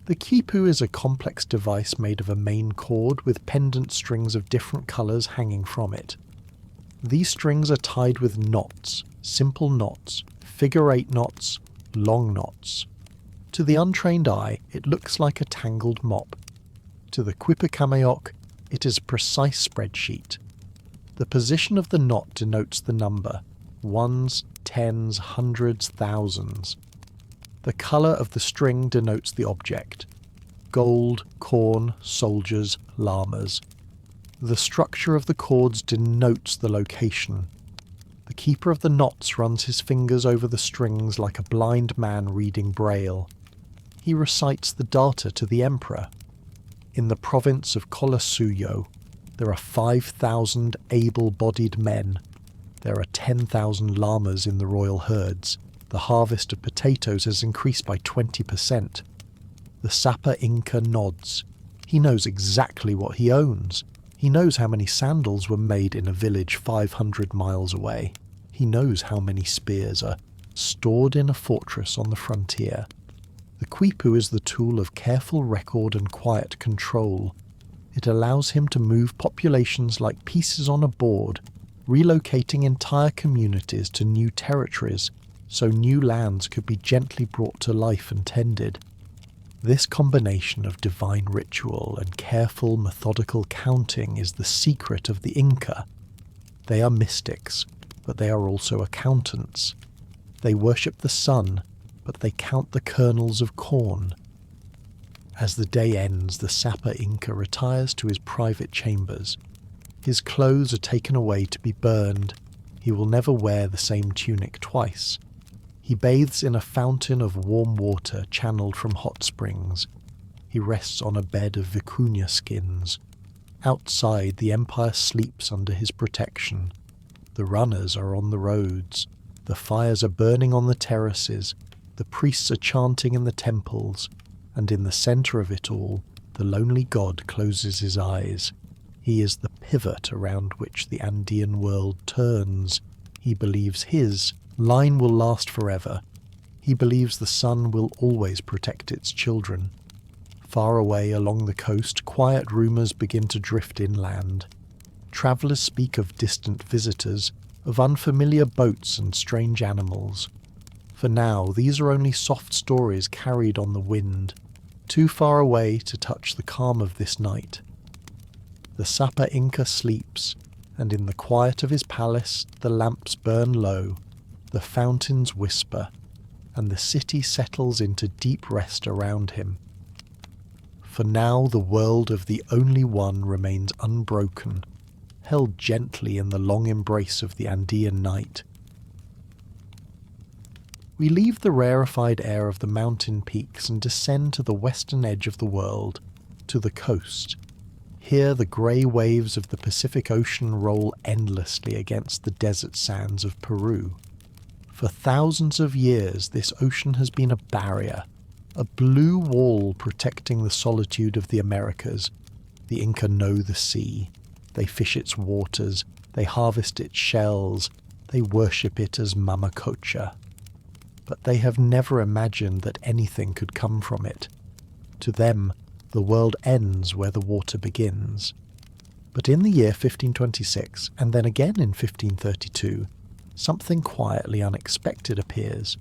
The quipu is a complex device made of a main cord with pendant strings of different colours hanging from it. These strings are tied with knots, simple knots, figure-8 knots, long knots. To the untrained eye, it looks like a tangled mop. To the Quipicameoc, it is a precise spreadsheet. The position of the knot denotes the number, ones, tens, hundreds, thousands. The colour of the string denotes the object, gold, corn, soldiers, llamas. The structure of the chords denotes the location. The keeper of the knots runs his fingers over the strings like a blind man reading Braille. He recites the data to the emperor. In the province of Collasuyo, there are 5,000 able-bodied men. There are 10,000 llamas in the royal herds. The harvest of potatoes has increased by 20%. The Sapa Inca nods. He knows exactly what he owns. He knows how many sandals were made in a village 500 miles away. He knows how many spears are stored in a fortress on the frontier. The quipu is the tool of careful record and quiet control. It allows him to move populations like pieces on a board, relocating entire communities to new territories, so new lands could be gently brought to life and tended. This combination of divine ritual and careful methodical counting is the secret of the Inca. They are mystics, but they are also accountants. They worship the sun, but they count the kernels of corn. As the day ends, the Sapa Inca retires to his private chambers. His clothes are taken away to be burned. He will never wear the same tunic twice. He bathes in a fountain of warm water channeled from hot springs. He rests on a bed of vicuña skins. Outside, the empire sleeps under his protection. The runners are on the roads. The fires are burning on the terraces. The priests are chanting in the temples. And in the centre of it all, the lonely god closes his eyes. He is the pivot around which the Andean world turns. He believes his line will last forever. He believes the sun will always protect its children. Far away along the coast, quiet rumours begin to drift inland. Travellers speak of distant visitors, of unfamiliar boats and strange animals. For now, these are only soft stories carried on the wind, too far away to touch the calm of this night. The Sapa Inca sleeps, and in the quiet of his palace the lamps burn low, the fountains whisper, and the city settles into deep rest around him. For now the world of the Only One remains unbroken, held gently in the long embrace of the Andean night. We leave the rarefied air of the mountain peaks and descend to the western edge of the world, to the coast. Here the grey waves of the Pacific Ocean roll endlessly against the desert sands of Peru. For thousands of years this ocean has been a barrier, a blue wall protecting the solitude of the Americas. The Inca know the sea. They fish its waters, they harvest its shells, they worship it as Mamacocha. But they have never imagined that anything could come from it. To them, the world ends where the water begins. But in the year 1526, and then again in 1532, something quietly unexpected appears.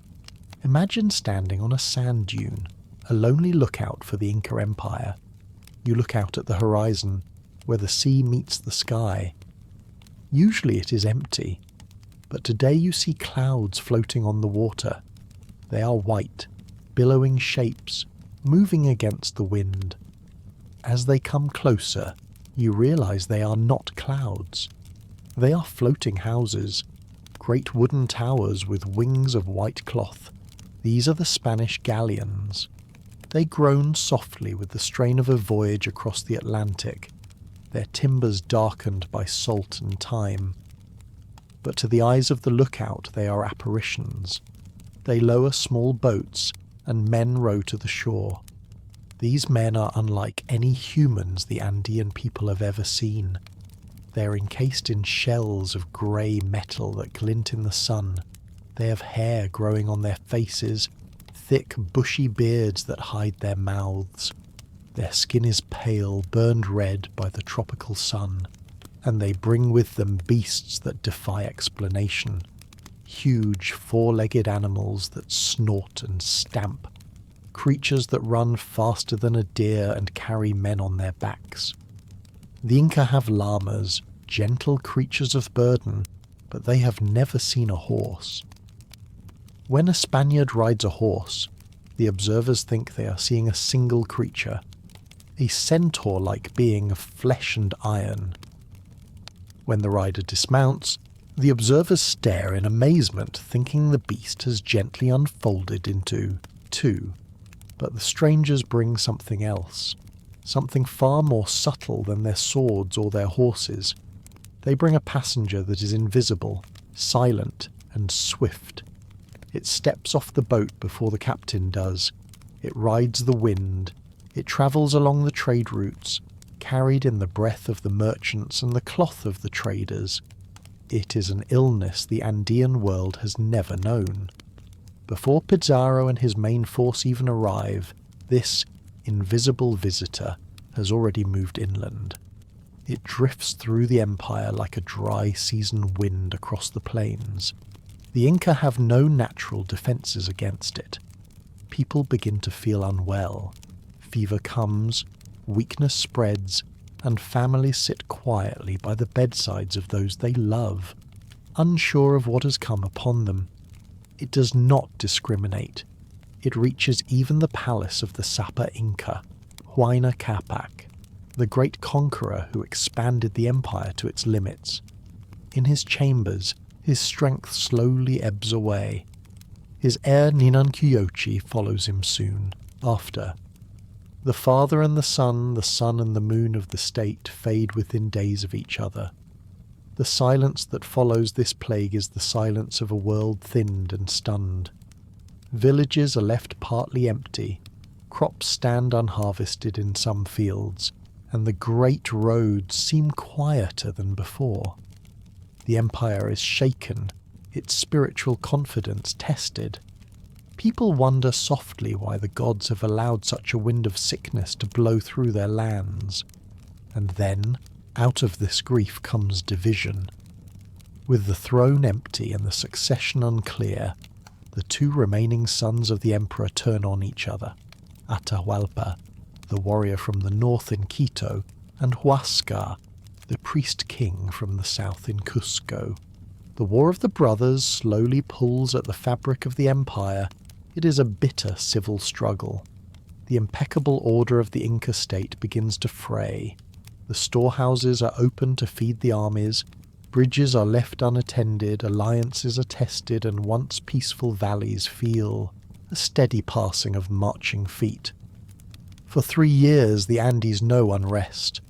Imagine standing on a sand dune, a lonely lookout for the Inca Empire. You look out at the horizon, where the sea meets the sky. Usually it is empty, but today you see clouds floating on the water. They are white, billowing shapes, moving against the wind. As they come closer, you realize they are not clouds. They are floating houses, great wooden towers with wings of white cloth. These are the Spanish galleons. They groan softly with the strain of a voyage across the Atlantic, their timbers darkened by salt and time. But to the eyes of the lookout they are apparitions. They lower small boats, and men row to the shore. These men are unlike any humans the Andean people have ever seen. They are encased in shells of grey metal that glint in the sun. They have hair growing on their faces, thick bushy beards that hide their mouths. Their skin is pale, burned red by the tropical sun. and they bring with them beasts that defy explanation. Huge four-legged animals that snort and stamp, creatures that run faster than a deer and carry men on their backs. The Inca have llamas, gentle creatures of burden, but they have never seen a horse. When a Spaniard rides a horse, the observers think they are seeing a single creature, a centaur-like being of flesh and iron. When the rider dismounts, the observers stare in amazement, thinking the beast has gently unfolded into two. But the strangers bring something else, something far more subtle than their swords or their horses. They bring a passenger that is invisible, silent, and swift. It steps off the boat before the captain does. It rides the wind. It travels along the trade routes, carried in the breath of the merchants and the cloth of the traders. It is an illness the Andean world has never known. Before Pizarro and his main force even arrive, this invisible visitor has already moved inland. It drifts through the empire like a dry season wind across the plains. The Inca have no natural defences against it. People begin to feel unwell. Fever comes, weakness spreads, and families sit quietly by the bedsides of those they love, unsure of what has come upon them. It does not discriminate. It reaches even the palace of the Sapa Inca, Huayna Capac, the great conqueror who expanded the empire to its limits. In his chambers, his strength slowly ebbs away. His heir Ninanquyochi follows him soon after. The father and the sun and the moon of the state fade within days of each other. The silence that follows this plague is the silence of a world thinned and stunned. Villages are left partly empty, crops stand unharvested in some fields, and the great roads seem quieter than before. The empire is shaken, its spiritual confidence tested. People wonder softly why the gods have allowed such a wind of sickness to blow through their lands. And then, out of this grief comes division. With the throne empty and the succession unclear, the two remaining sons of the emperor turn on each other. Atahualpa, the warrior from the north in Quito, and Huascar, the priest-king from the south in Cusco. The War of the Brothers slowly pulls at the fabric of the empire. It is a bitter civil struggle. The impeccable order of the Inca state begins to fray. The storehouses are open to feed the armies, bridges are left unattended, alliances are tested, and once peaceful valleys feel a steady passing of marching feet. For 3 years the Andes know unrest.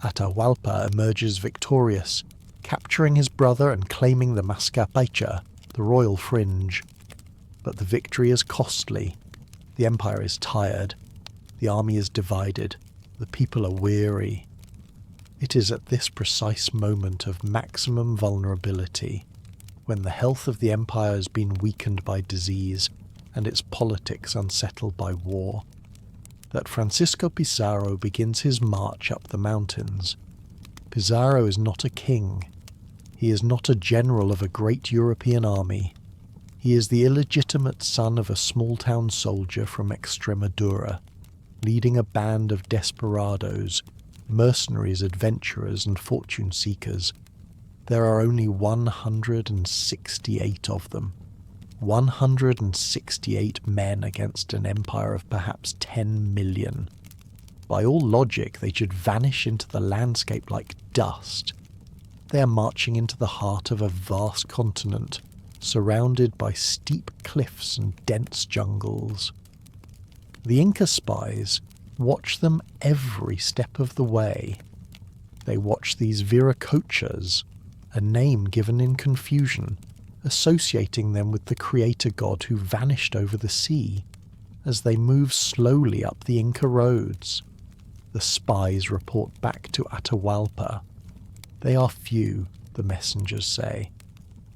Atahualpa emerges victorious, capturing his brother and claiming the Mascapaicha, the royal fringe. But the victory is costly. The empire is tired. The army is divided. The people are weary. It is at this precise moment of maximum vulnerability, when the health of the empire has been weakened by disease and its politics unsettled by war, that Francisco Pizarro begins his march up the mountains. Pizarro is not a king. He is not a general of a great European army. He is the illegitimate son of a small-town soldier from Extremadura, leading a band of desperados, mercenaries, adventurers, and fortune-seekers. There are only 168 of them. 168 men against an empire of perhaps 10 million. By all logic, they should vanish into the landscape like dust. They are marching into the heart of a vast continent, surrounded by steep cliffs and dense jungles. The Inca spies watch them every step of the way. They watch these Viracochas, a name given in confusion, associating them with the creator god who vanished over the sea, as they move slowly up the Inca roads. The spies report back to Atahualpa. They are few, the messengers say.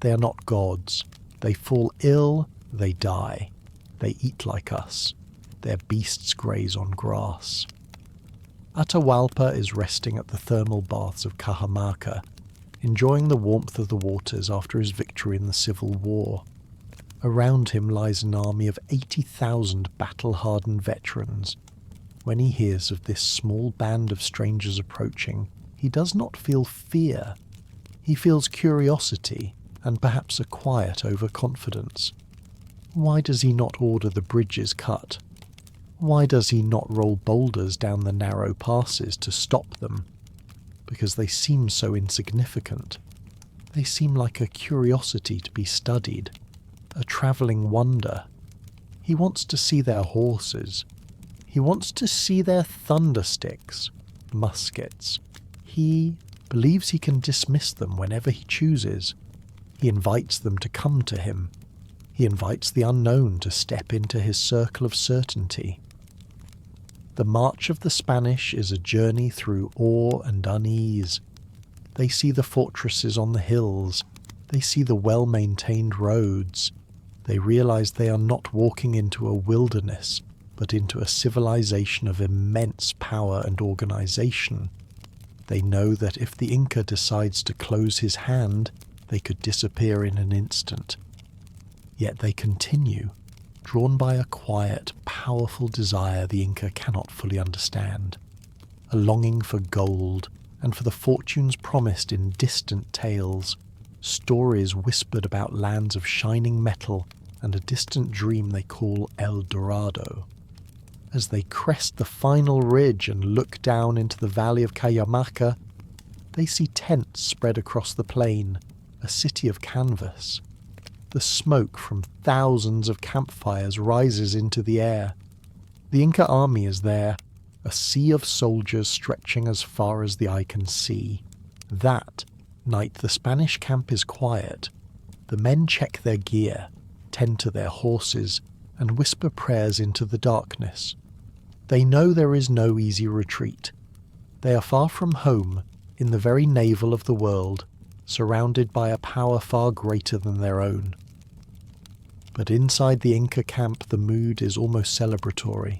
They are not gods. They fall ill, they die. They eat like us. Their beasts graze on grass. Atahualpa is resting at the thermal baths of Cajamarca, enjoying the warmth of the waters after his victory in the Civil War. Around him lies an army of 80,000 battle-hardened veterans. When he hears of this small band of strangers approaching, he does not feel fear. He feels curiosity and perhaps a quiet overconfidence. Why does he not order the bridges cut? Why does he not roll boulders down the narrow passes to stop them? Because they seem so insignificant. They seem like a curiosity to be studied, a travelling wonder. He wants to see their horses. He wants to see their thundersticks, muskets. He believes he can dismiss them whenever he chooses. He invites them to come to him. He invites the unknown to step into his circle of certainty. The march of the Spanish is a journey through awe and unease. They see the fortresses on the hills. They see the well-maintained roads. They realize they are not walking into a wilderness, but into a civilization of immense power and organization. They know that if the Inca decides to close his hand, they could disappear in an instant. Yet they continue, drawn by a quiet, powerful desire the Inca cannot fully understand, a longing for gold and for the fortunes promised in distant tales, stories whispered about lands of shining metal and a distant dream they call El Dorado. As they crest the final ridge and look down into the valley of Cajamarca, they see tents spread across the plain, a city of canvas. The smoke from thousands of campfires rises into the air. The Inca army is there, a sea of soldiers stretching as far as the eye can see. That night the Spanish camp is quiet. The men check their gear, tend to their horses, and whisper prayers into the darkness. They know there is no easy retreat. They are far from home, in the very navel of the world, surrounded by a power far greater than their own. But inside the Inca camp the mood is almost celebratory.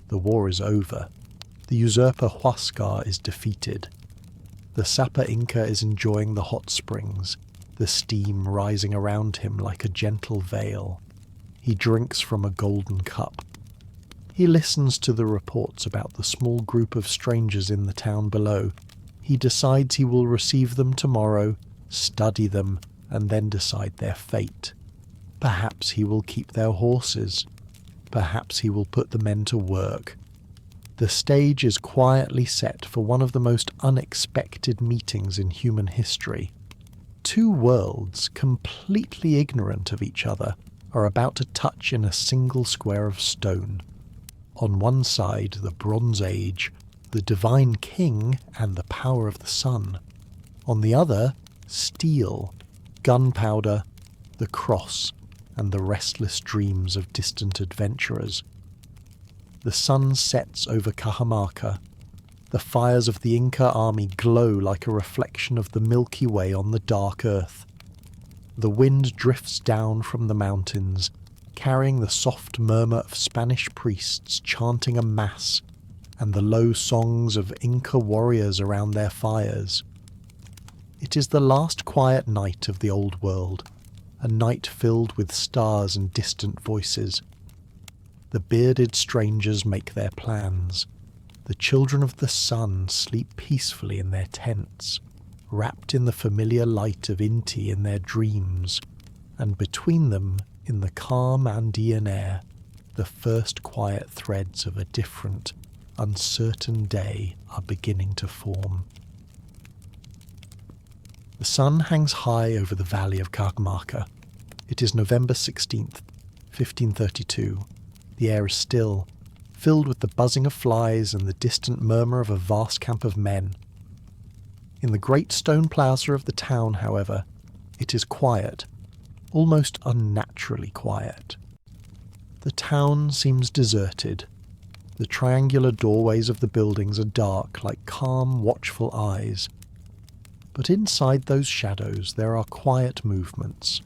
The war is over. The usurper Huascar is defeated. The Sapa Inca is enjoying the hot springs, the steam rising around him like a gentle veil. He drinks from a golden cup. He listens to the reports about the small group of strangers in the town below. He decides he will receive them tomorrow, study them, and then decide their fate. Perhaps he will keep their horses. Perhaps he will put the men to work. The stage is quietly set for one of the most unexpected meetings in human history. Two worlds, completely ignorant of each other, are about to touch in a single square of stone. On one side, the Bronze Age, the divine king and the power of the sun. On the other, steel, gunpowder, the cross, and the restless dreams of distant adventurers. The sun sets over Cajamarca. The fires of the Inca army glow like a reflection of the Milky Way on the dark earth. The wind drifts down from the mountains, carrying the soft murmur of Spanish priests chanting a mass, and the low songs of Inca warriors around their fires. It is the last quiet night of the old world, a night filled with stars and distant voices. The bearded strangers make their plans. The children of the sun sleep peacefully in their tents, wrapped in the familiar light of Inti in their dreams, and between them, in the calm Andean air, the first quiet threads of a different, uncertain day are beginning to form. The sun hangs high over the valley of Cajamarca. It is November 16th, 1532. The air is still, filled with the buzzing of flies and the distant murmur of a vast camp of men. In the great stone plaza of the town, however, it is quiet, almost unnaturally quiet. The town seems deserted. The triangular doorways of the buildings are dark like calm, watchful eyes. But inside those shadows there are quiet movements.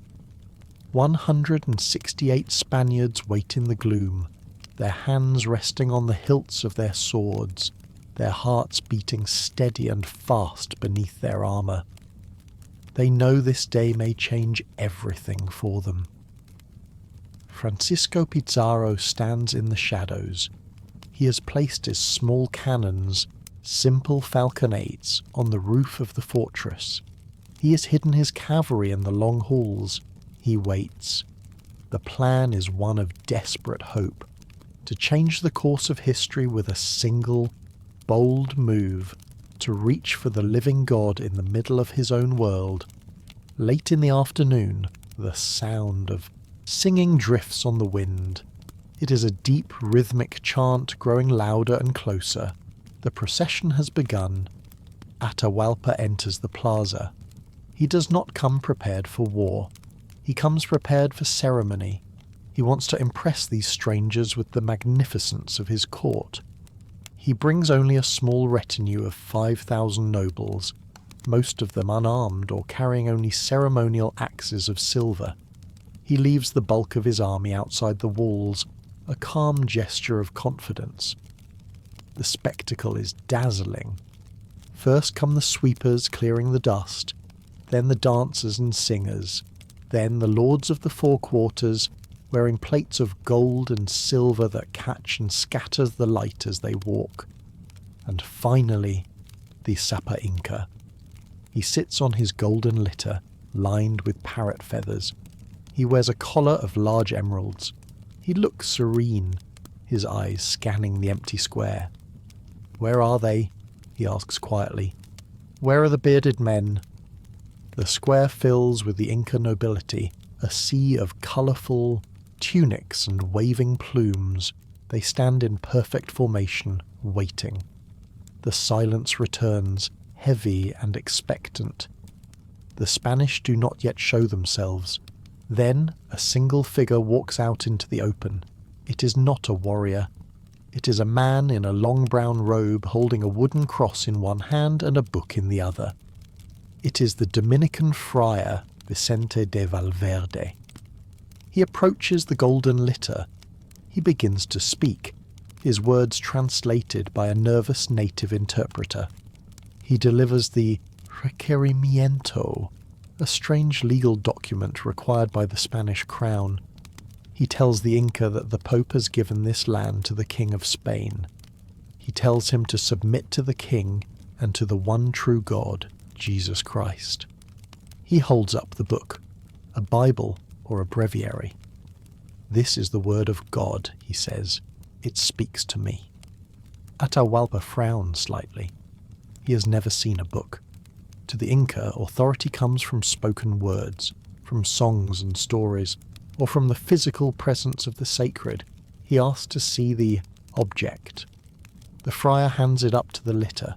168 Spaniards wait in the gloom, their hands resting on the hilts of their swords, their hearts beating steady and fast beneath their armour. They know this day may change everything for them. Francisco Pizarro stands in the shadows. He has placed his small cannons, simple falconets, on the roof of the fortress. He has hidden his cavalry in the long halls. He waits. The plan is one of desperate hope, to change the course of history with a single, bold move, to reach for the living God in the middle of his own world. Late in the afternoon, the sound of singing drifts on the wind. It is a deep rhythmic chant growing louder and closer. The procession has begun. Atahualpa enters the plaza. He does not come prepared for war. He comes prepared for ceremony. He wants to impress these strangers with the magnificence of his court. He brings only a small retinue of 5,000 nobles, most of them unarmed or carrying only ceremonial axes of silver. He leaves the bulk of his army outside the walls, a calm gesture of confidence. The spectacle is dazzling. First come the sweepers clearing the dust, then the dancers and singers, then the lords of the four quarters, wearing plates of gold and silver that catch and scatter the light as they walk. And finally, the Sapa Inca. He sits on his golden litter, lined with parrot feathers. He wears a collar of large emeralds. He looks serene, his eyes scanning the empty square. "Where are they?" he asks quietly. "Where are the bearded men?" The square fills with the Inca nobility, a sea of colourful tunics and waving plumes. They stand in perfect formation, waiting. The silence returns, heavy and expectant. The Spanish do not yet show themselves. Then a single figure walks out into the open. It is not a warrior. It is a man in a long brown robe holding a wooden cross in one hand and a book in the other. It is the Dominican friar Vicente de Valverde. He approaches the golden litter. He begins to speak, his words translated by a nervous native interpreter. He delivers the requerimiento, a strange legal document required by the Spanish crown. He tells the Inca that the Pope has given this land to the King of Spain. He tells him to submit to the King and to the one true God, Jesus Christ. He holds up the book, a Bible or a breviary. "This is the word of God," he says. "It speaks to me." Atahualpa frowns slightly. He has never seen a book. To the Inca, authority comes from spoken words, from songs and stories, or from the physical presence of the sacred. He asks to see the object. The friar hands it up to the litter.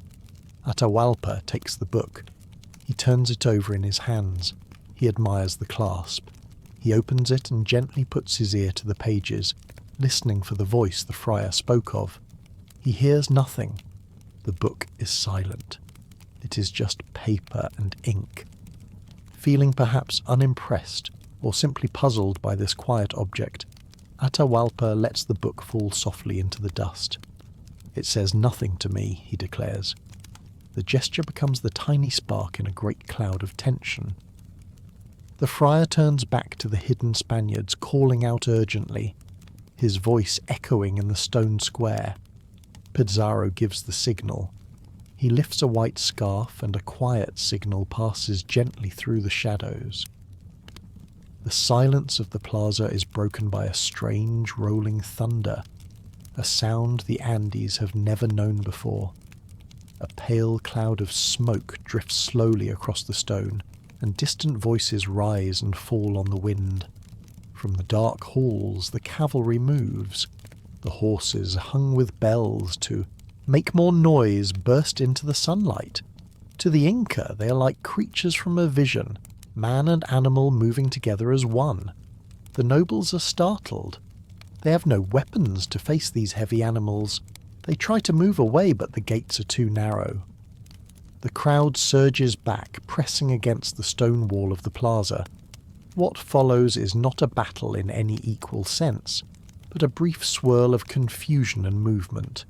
Atahualpa takes the book. He turns it over in his hands. He admires the clasp. He opens it and gently puts his ear to the pages, listening for the voice the friar spoke of. He hears nothing. The book is silent. It is just paper and ink. Feeling perhaps unimpressed or simply puzzled by this quiet object, Atahualpa lets the book fall softly into the dust. "It says nothing to me," he declares. The gesture becomes the tiny spark in a great cloud of tension. The friar turns back to the hidden Spaniards, calling out urgently, his voice echoing in the stone square. Pizarro gives the signal. He lifts a white scarf and a quiet signal passes gently through the shadows. The silence of the plaza is broken by a strange rolling thunder, a sound the Andes have never known before. A pale cloud of smoke drifts slowly across the stone, and distant voices rise and fall on the wind. From the dark halls the cavalry moves. The horses, hung with bells to make more noise, burst into the sunlight. To the Inca they are like creatures from a vision, man and animal moving together as one. The nobles are startled. They have no weapons to face these heavy animals. They try to move away, but the gates are too narrow. The crowd surges back, pressing against the stone wall of the plaza. What follows is not a battle in any equal sense, but a brief swirl of confusion and movement.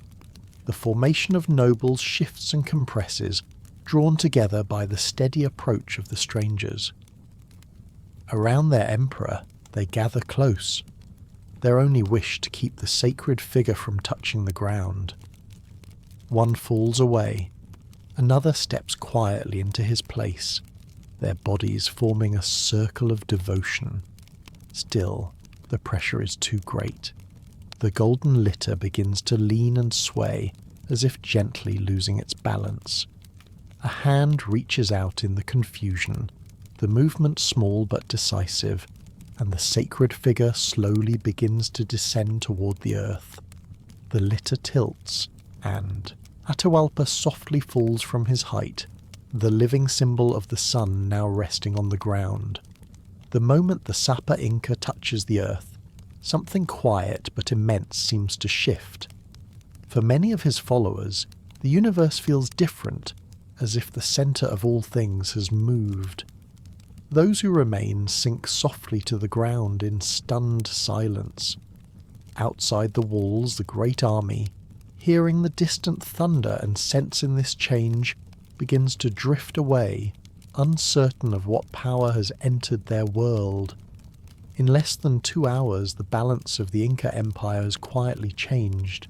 The formation of nobles shifts and compresses, drawn together by the steady approach of the strangers. Around their emperor, they gather close, their only wish to keep the sacred figure from touching the ground. One falls away, another steps quietly into his place, their bodies forming a circle of devotion. Still, the pressure is too great. The golden litter begins to lean and sway, as if gently losing its balance. A hand reaches out in the confusion, the movement small but decisive, and the sacred figure slowly begins to descend toward the earth. The litter tilts, and Atahualpa softly falls from his height, the living symbol of the sun now resting on the ground. The moment the Sapa Inca touches the earth, something quiet but immense seems to shift. For many of his followers, the universe feels different, as if the centre of all things has moved. Those who remain sink softly to the ground in stunned silence. Outside the walls, the great army, hearing the distant thunder and sensing this change, begins to drift away, uncertain of what power has entered their world. In less than 2 hours, the balance of the Inca Empire has quietly changed.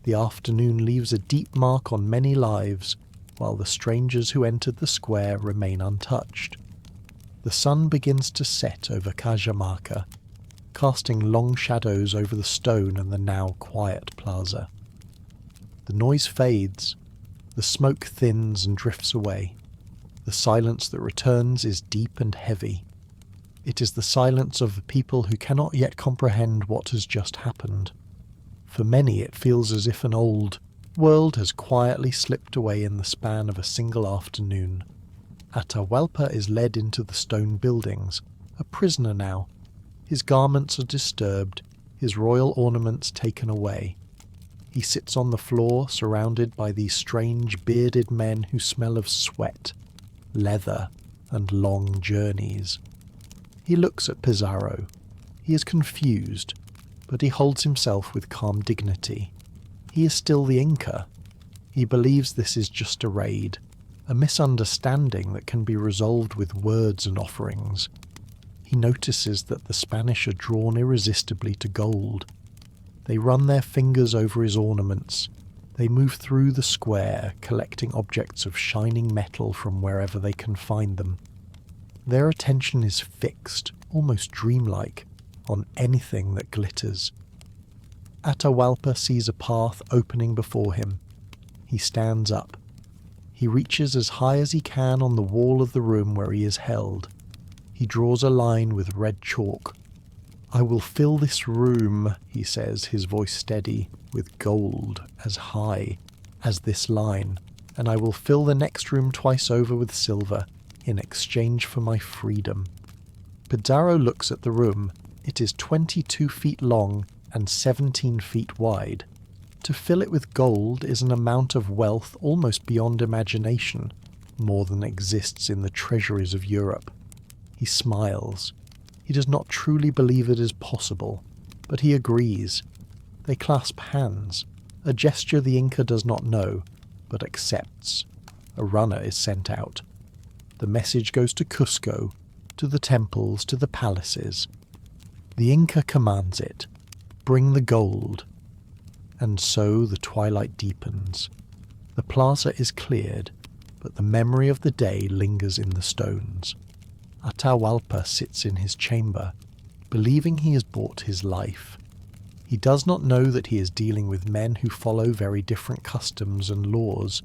The afternoon leaves a deep mark on many lives, while the strangers who entered the square remain untouched. The sun begins to set over Cajamarca, casting long shadows over the stone and the now quiet plaza. The noise fades, the smoke thins and drifts away. The silence that returns is deep and heavy. It is the silence of the people who cannot yet comprehend what has just happened. For many it feels as if an old world has quietly slipped away in the span of a single afternoon. Atahualpa is led into the stone buildings, a prisoner now. His garments are disturbed, his royal ornaments taken away. He sits on the floor, surrounded by these strange bearded men who smell of sweat, leather, and long journeys. He looks at Pizarro. He is confused, but he holds himself with calm dignity. He is still the Inca. He believes this is just a raid, a misunderstanding that can be resolved with words and offerings. He notices that the Spanish are drawn irresistibly to gold. They run their fingers over his ornaments. They move through the square, collecting objects of shining metal from wherever they can find them. Their attention is fixed, almost dreamlike, on anything that glitters. Atahualpa sees a path opening before him. He stands up. He reaches as high as he can on the wall of the room where he is held. He draws a line with red chalk. "I will fill this room," he says, his voice steady, "with gold as high as this line, and I will fill the next room twice over with silver, in exchange for my freedom." Pizarro looks at the room. It is 22 feet long and 17 feet wide. To fill it with gold is an amount of wealth almost beyond imagination, more than exists in the treasuries of Europe. He smiles. He does not truly believe it is possible, but he agrees. They clasp hands, a gesture the Inca does not know, but accepts. A runner is sent out. The message goes to Cusco, to the temples, to the palaces. The Inca commands it. Bring the gold. And so the twilight deepens. The plaza is cleared, but the memory of the day lingers in the stones. Atahualpa sits in his chamber, believing he has bought his life. He does not know that he is dealing with men who follow very different customs and laws.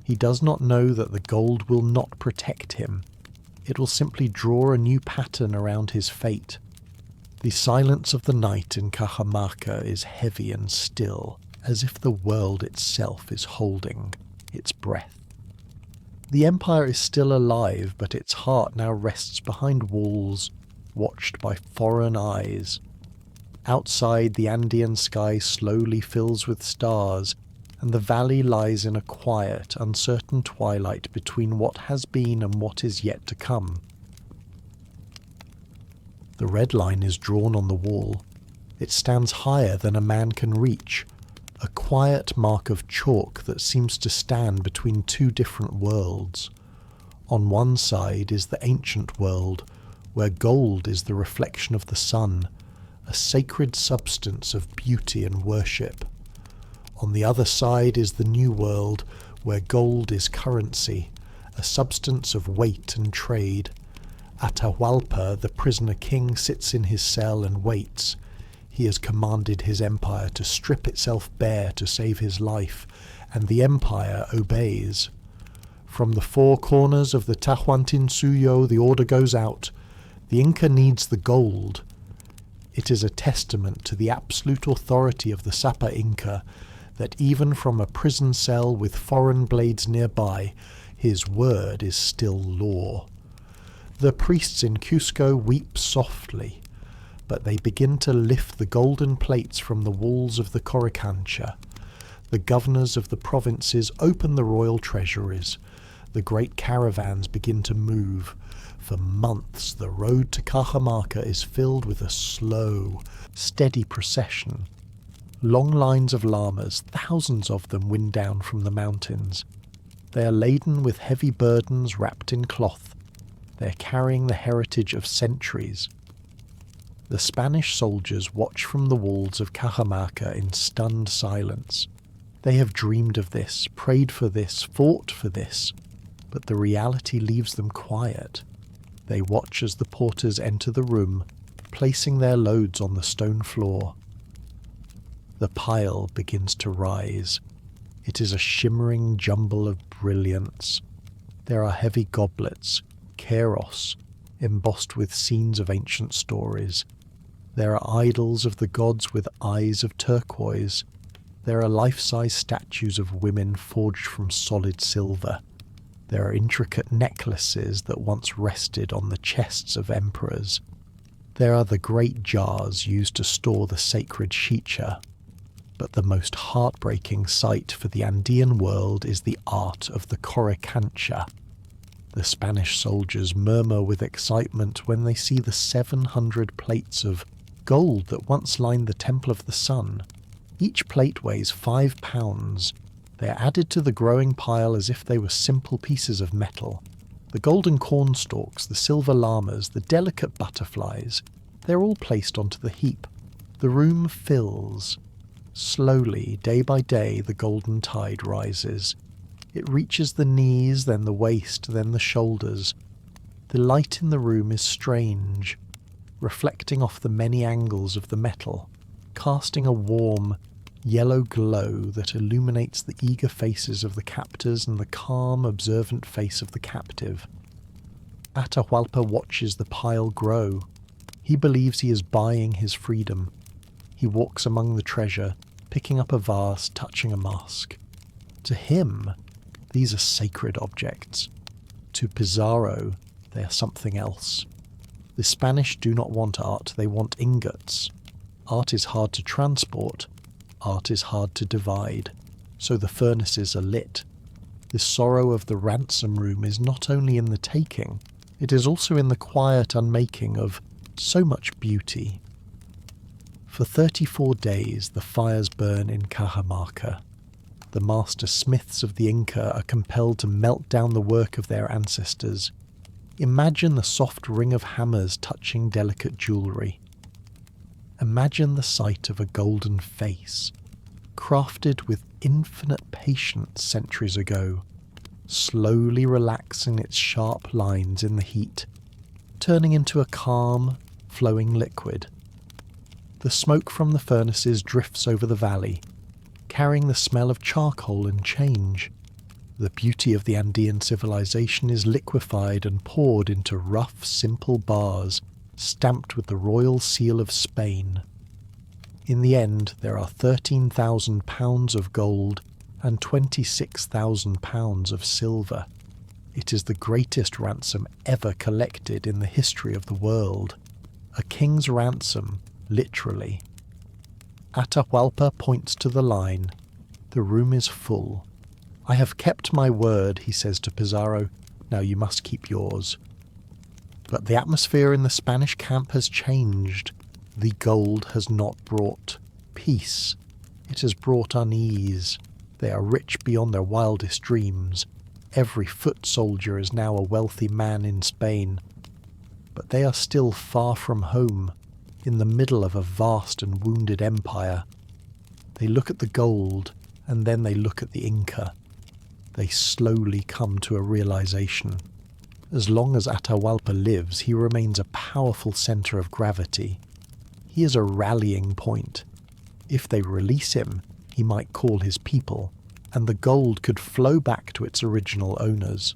He does not know that the gold will not protect him. It will simply draw a new pattern around his fate. The silence of the night in Cajamarca is heavy and still, as if the world itself is holding its breath. The empire is still alive, but its heart now rests behind walls, watched by foreign eyes. Outside, the Andean sky slowly fills with stars, and the valley lies in a quiet, uncertain twilight between what has been and what is yet to come. The red line is drawn on the wall. It stands higher than a man can reach, a quiet mark of chalk that seems to stand between two different worlds. On one side is the ancient world, where gold is the reflection of the sun, a sacred substance of beauty and worship. On the other side is the new world, where gold is currency, a substance of weight and trade. Atahualpa, the prisoner king, sits in his cell and waits. He has commanded his empire to strip itself bare to save his life, and the empire obeys. From the four corners of the Tahuantinsuyo the order goes out. The Inca needs the gold. It is a testament to the absolute authority of the Sapa Inca that even from a prison cell with foreign blades nearby, his word is still law. The priests in Cusco weep softly, but they begin to lift the golden plates from the walls of the Coricancha. The governors of the provinces open the royal treasuries. The great caravans begin to move. For months the road to Cajamarca is filled with a slow, steady procession. Long lines of llamas, thousands of them, wind down from the mountains. They are laden with heavy burdens wrapped in cloth. They are carrying the heritage of centuries. The Spanish soldiers watch from the walls of Cajamarca in stunned silence. They have dreamed of this, prayed for this, fought for this, but the reality leaves them quiet. They watch as the porters enter the room, placing their loads on the stone floor. The pile begins to rise. It is a shimmering jumble of brilliance. There are heavy goblets, keros, embossed with scenes of ancient stories. There are idols of the gods with eyes of turquoise. There are life-size statues of women forged from solid silver. There are intricate necklaces that once rested on the chests of emperors. There are the great jars used to store the sacred chicha. But the most heartbreaking sight for the Andean world is the art of the Coricancha. The Spanish soldiers murmur with excitement when they see the 700 plates of gold that once lined the Temple of the Sun. Each plate weighs 5 pounds. They are added to the growing pile as if they were simple pieces of metal. The golden cornstalks, the silver llamas, the delicate butterflies, they're all placed onto the heap. The room fills. Slowly, day by day, the golden tide rises. It reaches the knees, then the waist, then the shoulders. The light in the room is strange, reflecting off the many angles of the metal, casting a warm, yellow glow that illuminates the eager faces of the captors and the calm, observant face of the captive. Atahualpa watches the pile grow. He believes he is buying his freedom. He walks among the treasure, picking up a vase, touching a mask. To him, these are sacred objects. To Pizarro, they are something else. The Spanish do not want art, they want ingots. Art is hard to transport, art is hard to divide, so the furnaces are lit. The sorrow of the ransom room is not only in the taking, it is also in the quiet unmaking of so much beauty. For 34 days the fires burn in Cajamarca. The master smiths of the Inca are compelled to melt down the work of their ancestors. Imagine the soft ring of hammers touching delicate jewellery. Imagine the sight of a golden face, crafted with infinite patience centuries ago, slowly relaxing its sharp lines in the heat, turning into a calm, flowing liquid. The smoke from the furnaces drifts over the valley, carrying the smell of charcoal and change. The beauty of the Andean civilization is liquefied and poured into rough, simple bars, stamped with the royal seal of Spain. In the end, there are 13,000 pounds of gold and 26,000 pounds of silver. It is the greatest ransom ever collected in the history of the world. A king's ransom, literally. Atahualpa points to the line. The room is full. "I have kept my word," he says to Pizarro. "Now you must keep yours." But the atmosphere in the Spanish camp has changed. The gold has not brought peace. It has brought unease. They are rich beyond their wildest dreams. Every foot soldier is now a wealthy man in Spain. But they are still far from home, in the middle of a vast and wounded empire. They look at the gold, and then they look at the Inca. They slowly come to a realization. As long as Atahualpa lives, he remains a powerful center of gravity. He is a rallying point. If they release him, he might call his people, and the gold could flow back to its original owners.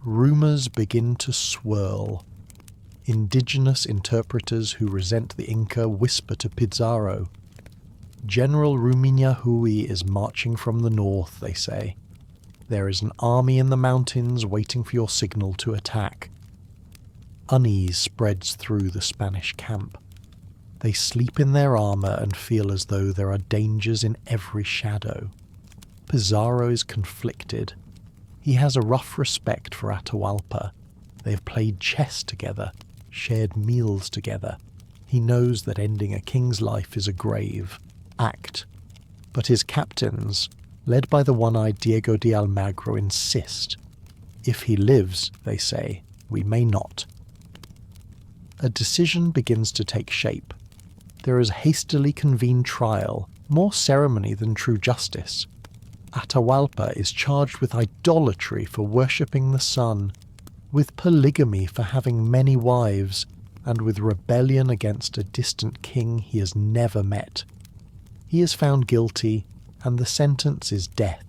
Rumors begin to swirl. Indigenous interpreters who resent the Inca whisper to Pizarro. General Rumina Hui is marching from the north, they say. There is an army in the mountains waiting for your signal to attack. Unease spreads through the Spanish camp. They sleep in their armour and feel as though there are dangers in every shadow. Pizarro is conflicted. He has a rough respect for Atahualpa. They have played chess together, shared meals together. He knows that ending a king's life is a grave act. But his captains, led by the one-eyed Diego de Almagro, insist. If he lives, they say, we may not. A decision begins to take shape. There is a hastily convened trial, more ceremony than true justice. Atahualpa is charged with idolatry for worshipping the sun, with polygamy for having many wives, and with rebellion against a distant king he has never met. He is found guilty, and the sentence is death.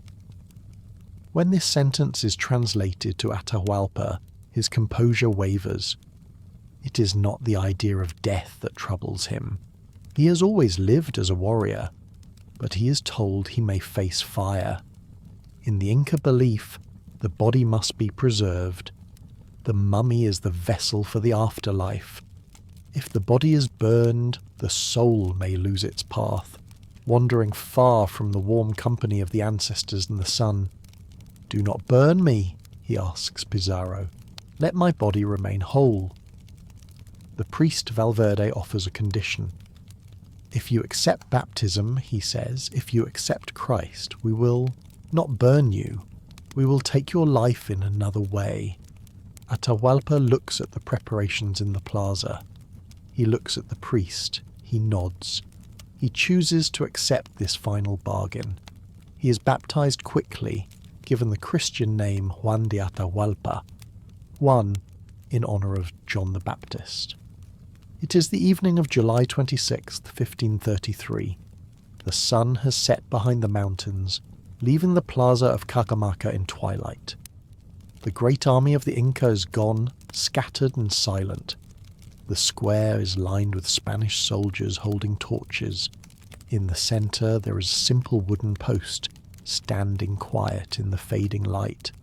When this sentence is translated to Atahualpa, his composure wavers. It is not the idea of death that troubles him. He has always lived as a warrior, but he is told he may face fire. In the Inca belief, the body must be preserved. The mummy is the vessel for the afterlife. If the body is burned, the soul may lose its path, wandering far from the warm company of the ancestors and the sun. "Do not burn me," he asks Pizarro. "Let my body remain whole." The priest Valverde offers a condition. "If you accept baptism," he says, "if you accept Christ, we will not burn you. We will take your life in another way." Atahualpa looks at the preparations in the plaza. He looks at the priest. He nods. He chooses to accept this final bargain. He is baptized quickly, given the Christian name Juan de Atahualpa, Juan in honor of John the Baptist. It is the evening of July 26th, 1533. The sun has set behind the mountains, leaving the plaza of Cajamarca in twilight. The great army of the Inca is gone, scattered and silent. The square is lined with Spanish soldiers holding torches. In the centre there is a simple wooden post, standing quiet in the fading light.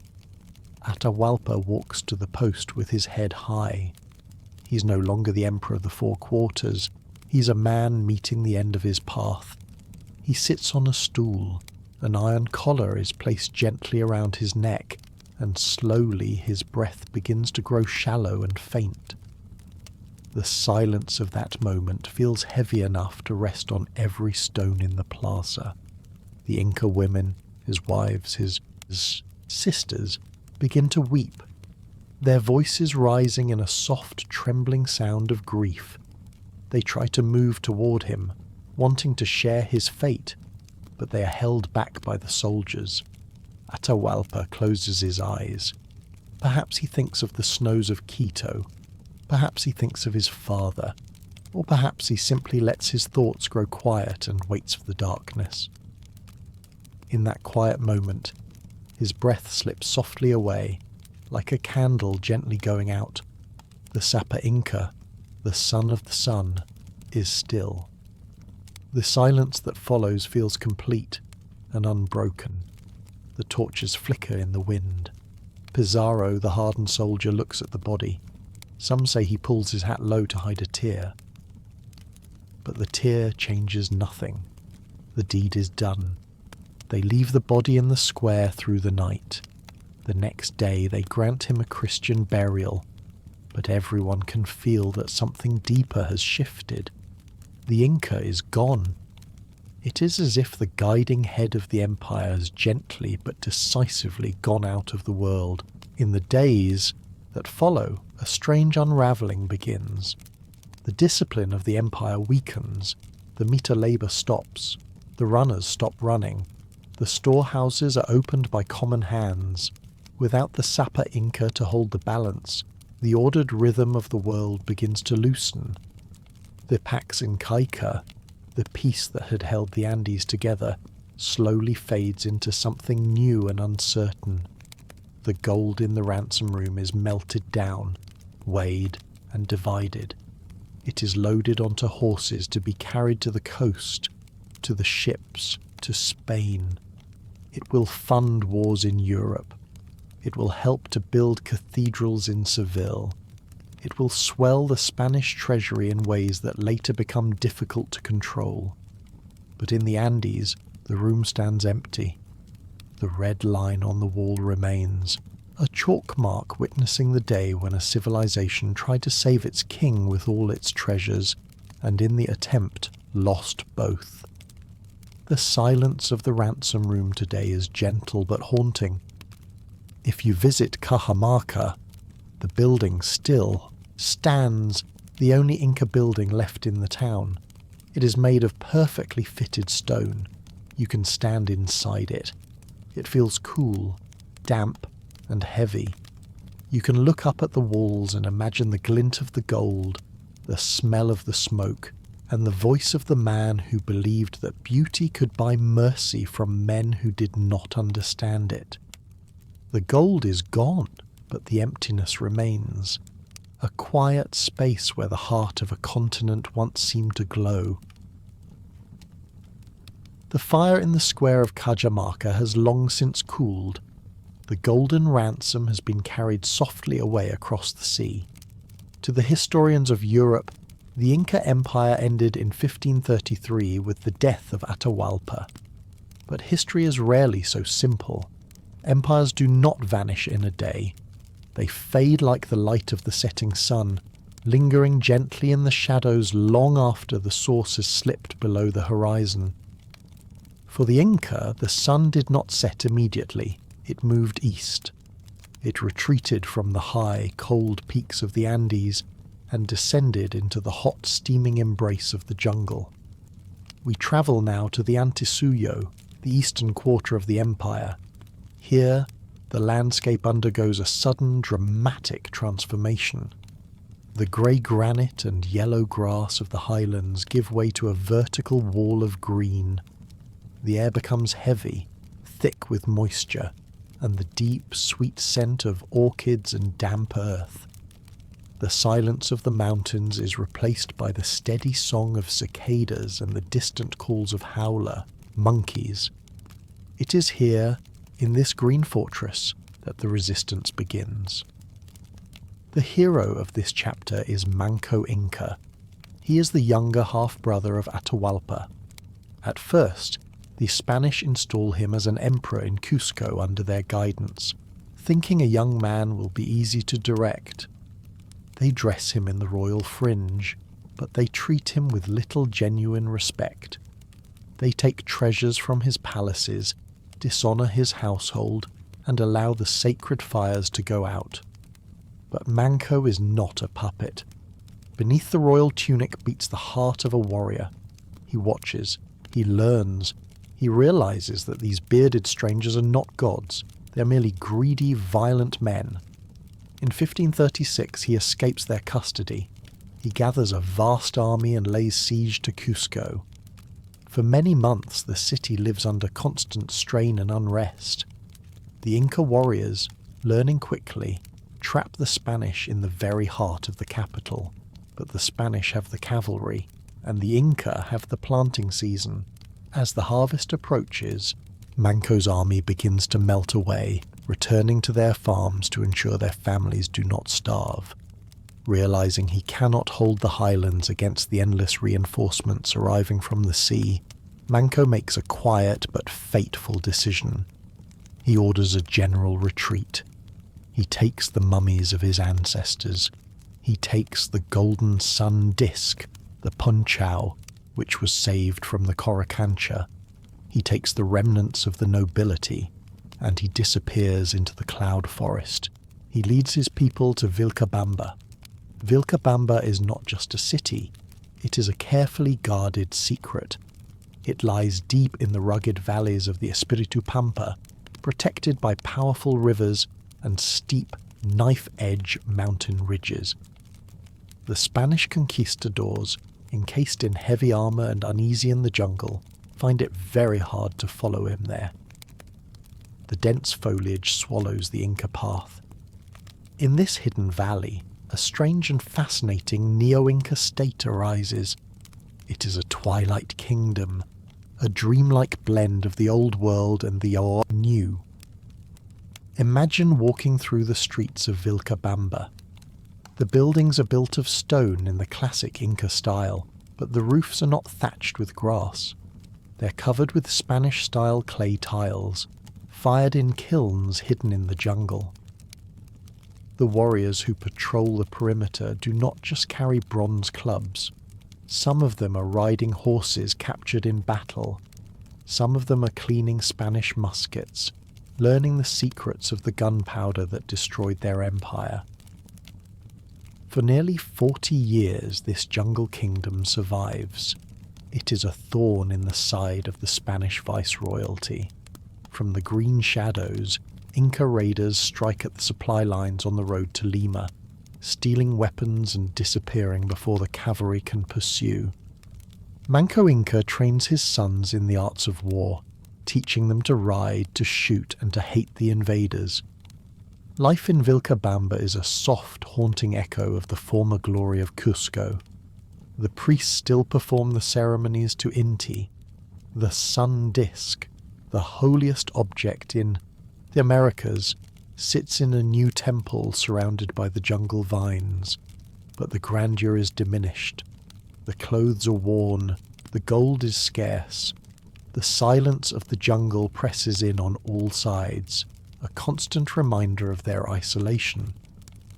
Atahualpa walks to the post with his head high. He's no longer the Emperor of the Four Quarters. He's a man meeting the end of his path. He sits on a stool. An iron collar is placed gently around his neck, and slowly his breath begins to grow shallow and faint. The silence of that moment feels heavy enough to rest on every stone in the plaza. The Inca women, his wives, his sisters, begin to weep, their voices rising in a soft, trembling sound of grief. They try to move toward him, wanting to share his fate, but they are held back by the soldiers. Atahualpa closes his eyes. Perhaps he thinks of the snows of Quito. Perhaps he thinks of his father. Or perhaps he simply lets his thoughts grow quiet and waits for the darkness. In that quiet moment, his breath slips softly away, like a candle gently going out. The Sapa Inca, the son of the sun, is still. The silence that follows feels complete and unbroken. The torches flicker in the wind. Pizarro, the hardened soldier, looks at the body. Some say he pulls his hat low to hide a tear. But the tear changes nothing. The deed is done. They leave the body in the square through the night. The next day they grant him a Christian burial, but everyone can feel that something deeper has shifted. The Inca is gone. It is as if the guiding head of the empire has gently but decisively gone out of the world. In the days that follow, a strange unravelling begins. The discipline of the empire weakens, the meter labour stops, the runners stop running, the storehouses are opened by common hands. Without the Sapa Inca to hold the balance, the ordered rhythm of the world begins to loosen. The Pax Incaica, the peace that had held the Andes together, slowly fades into something new and uncertain. The gold in the ransom room is melted down, weighed and divided. It is loaded onto horses to be carried to the coast, to the ships, to Spain. It will fund wars in Europe. It will help to build cathedrals in Seville. It will swell the Spanish treasury in ways that later become difficult to control. But in the Andes, the room stands empty. The red line on the wall remains, a chalk mark witnessing the day when a civilization tried to save its king with all its treasures, and in the attempt lost both. The silence of the ransom room today is gentle but haunting. If you visit Cajamarca, the building still stands, the only Inca building left in the town. It is made of perfectly fitted stone. You can stand inside it. It feels cool, damp, and heavy. You can look up at the walls and imagine the glint of the gold, the smell of the smoke, and the voice of the man who believed that beauty could buy mercy from men who did not understand it. The gold is gone, but the emptiness remains. A quiet space where the heart of a continent once seemed to glow. The fire in the square of Cajamarca has long since cooled. The golden ransom has been carried softly away across the sea. To the historians of Europe, the Inca Empire ended in 1533 with the death of Atahualpa. But history is rarely so simple. Empires do not vanish in a day. They fade like the light of the setting sun, lingering gently in the shadows long after the source has slipped below the horizon. For the Inca, the sun did not set immediately. It moved east. It retreated from the high, cold peaks of the Andes and descended into the hot, steaming embrace of the jungle. We travel now to the Antisuyo, the eastern quarter of the empire. Here, the landscape undergoes a sudden, dramatic transformation. The grey granite and yellow grass of the highlands give way to a vertical wall of green. The air becomes heavy, thick with moisture, and the deep, sweet scent of orchids and damp earth. The silence of the mountains is replaced by the steady song of cicadas and the distant calls of howler, monkeys. It is here, in this green fortress, that the resistance begins. The hero of this chapter is Manco Inca. He is the younger half-brother of Atahualpa. At first, the Spanish install him as an emperor in Cusco under their guidance, thinking a young man will be easy to direct. They dress him in the royal fringe, but they treat him with little genuine respect. They take treasures from his palaces, dishonour his household, and allow the sacred fires to go out. But Manco is not a puppet. Beneath the royal tunic beats the heart of a warrior. He watches, he learns, he realises that these bearded strangers are not gods, they are merely greedy, violent men. In 1536 he escapes their custody. He gathers a vast army and lays siege to Cusco. For many months the city lives under constant strain and unrest. The Inca warriors, learning quickly, trap the Spanish in the very heart of the capital, but the Spanish have the cavalry, and the Inca have the planting season. As the harvest approaches, Manco's army begins to melt away, returning to their farms to ensure their families do not starve. Realizing he cannot hold the highlands against the endless reinforcements arriving from the sea, Manco makes a quiet but fateful decision. He orders a general retreat. He takes the mummies of his ancestors. He takes the golden sun disk, the punchao, which was saved from the Coricancha. He takes the remnants of the nobility, and he disappears into the cloud forest. He leads his people to Vilcabamba. Vilcabamba is not just a city, it is a carefully guarded secret. It lies deep in the rugged valleys of the Espiritu Pampa, protected by powerful rivers and steep, knife-edge mountain ridges. The Spanish conquistadors, encased in heavy armour and uneasy in the jungle, find it very hard to follow him there. The dense foliage swallows the Inca path. In this hidden valley, a strange and fascinating Neo-Inca state arises. It is a twilight kingdom, a dreamlike blend of the old world and the new. Imagine walking through the streets of Vilcabamba. The buildings are built of stone in the classic Inca style, but the roofs are not thatched with grass. They're covered with Spanish-style clay tiles, fired in kilns hidden in the jungle. The warriors who patrol the perimeter do not just carry bronze clubs. Some of them are riding horses captured in battle. Some of them are cleaning Spanish muskets, learning the secrets of the gunpowder that destroyed their empire. For nearly 40 years this jungle kingdom survives. It is a thorn in the side of the Spanish viceroyalty. From the green shadows, Inca raiders strike at the supply lines on the road to Lima, stealing weapons and disappearing before the cavalry can pursue. Manco Inca trains his sons in the arts of war, teaching them to ride, to shoot, and to hate the invaders. Life in Vilcabamba is a soft, haunting echo of the former glory of Cusco. The priests still perform the ceremonies to Inti, the sun disk, the holiest object in the Americas, sits in a new temple surrounded by the jungle vines, but the grandeur is diminished. The clothes are worn, the gold is scarce. The silence of the jungle presses in on all sides, a constant reminder of their isolation.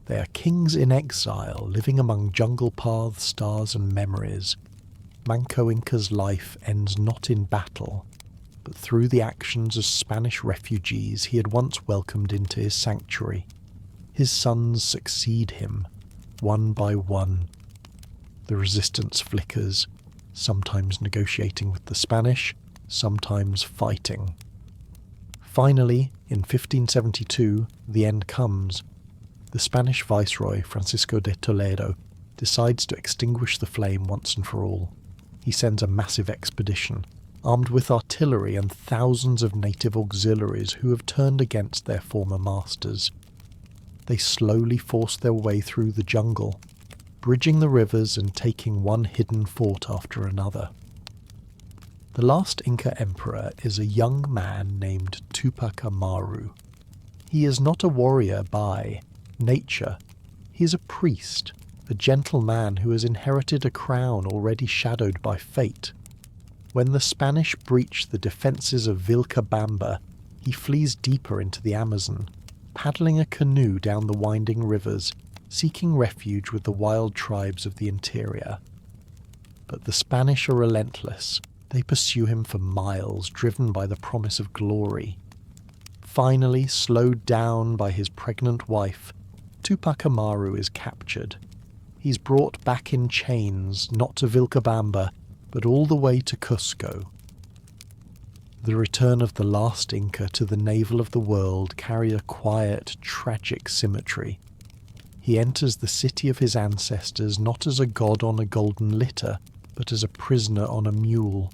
They are kings in exile, living among jungle paths, stars and memories. Manco Inca's life ends not in battle, but through the actions of Spanish refugees he had once welcomed into his sanctuary. His sons succeed him, one by one. The resistance flickers, sometimes negotiating with the Spanish, sometimes fighting. Finally, in 1572, the end comes. The Spanish viceroy, Francisco de Toledo, decides to extinguish the flame once and for all. He sends a massive expedition, armed with artillery and thousands of native auxiliaries who have turned against their former masters. They slowly force their way through the jungle, bridging the rivers and taking one hidden fort after another. The last Inca emperor is a young man named Tupac Amaru. He is not a warrior by nature. He is a priest, a gentle man who has inherited a crown already shadowed by fate. When the Spanish breach the defences of Vilcabamba, he flees deeper into the Amazon, paddling a canoe down the winding rivers, seeking refuge with the wild tribes of the interior. But the Spanish are relentless. They pursue him for miles, driven by the promise of glory. Finally, slowed down by his pregnant wife, Tupac Amaru is captured. He's brought back in chains, not to Vilcabamba, but all the way to Cusco. The return of the last Inca to the navel of the world carries a quiet, tragic symmetry. He enters the city of his ancestors not as a god on a golden litter, but as a prisoner on a mule.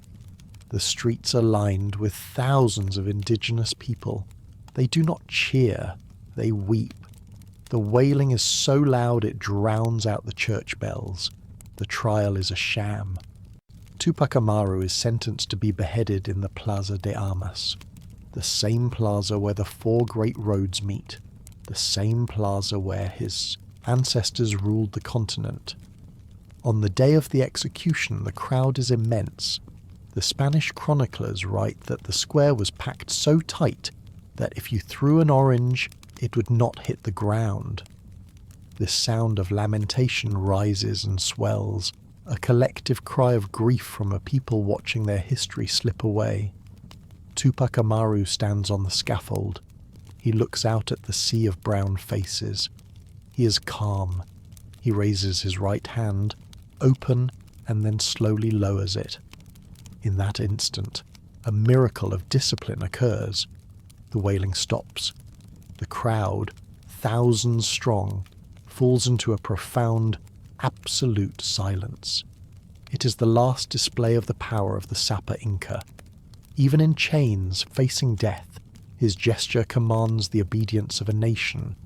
The streets are lined with thousands of indigenous people. They do not cheer, they weep. The wailing is so loud it drowns out the church bells. The trial is a sham. Tupac Amaru is sentenced to be beheaded in the Plaza de Armas, the same plaza where the four great roads meet, the same plaza where his ancestors ruled the continent. On the day of the execution, the crowd is immense. The Spanish chroniclers write that the square was packed so tight that if you threw an orange, it would not hit the ground. This sound of lamentation rises and swells, a collective cry of grief from a people watching their history slip away. Tupac Amaru stands on the scaffold. He looks out at the sea of brown faces. He is calm. He raises his right hand, open, and then slowly lowers it. In that instant, a miracle of discipline occurs. The wailing stops. The crowd, thousands strong, falls into a profound, absolute silence. It is the last display of the power of the Sapa Inca. Even in chains, facing death, his gesture commands the obedience of a nation.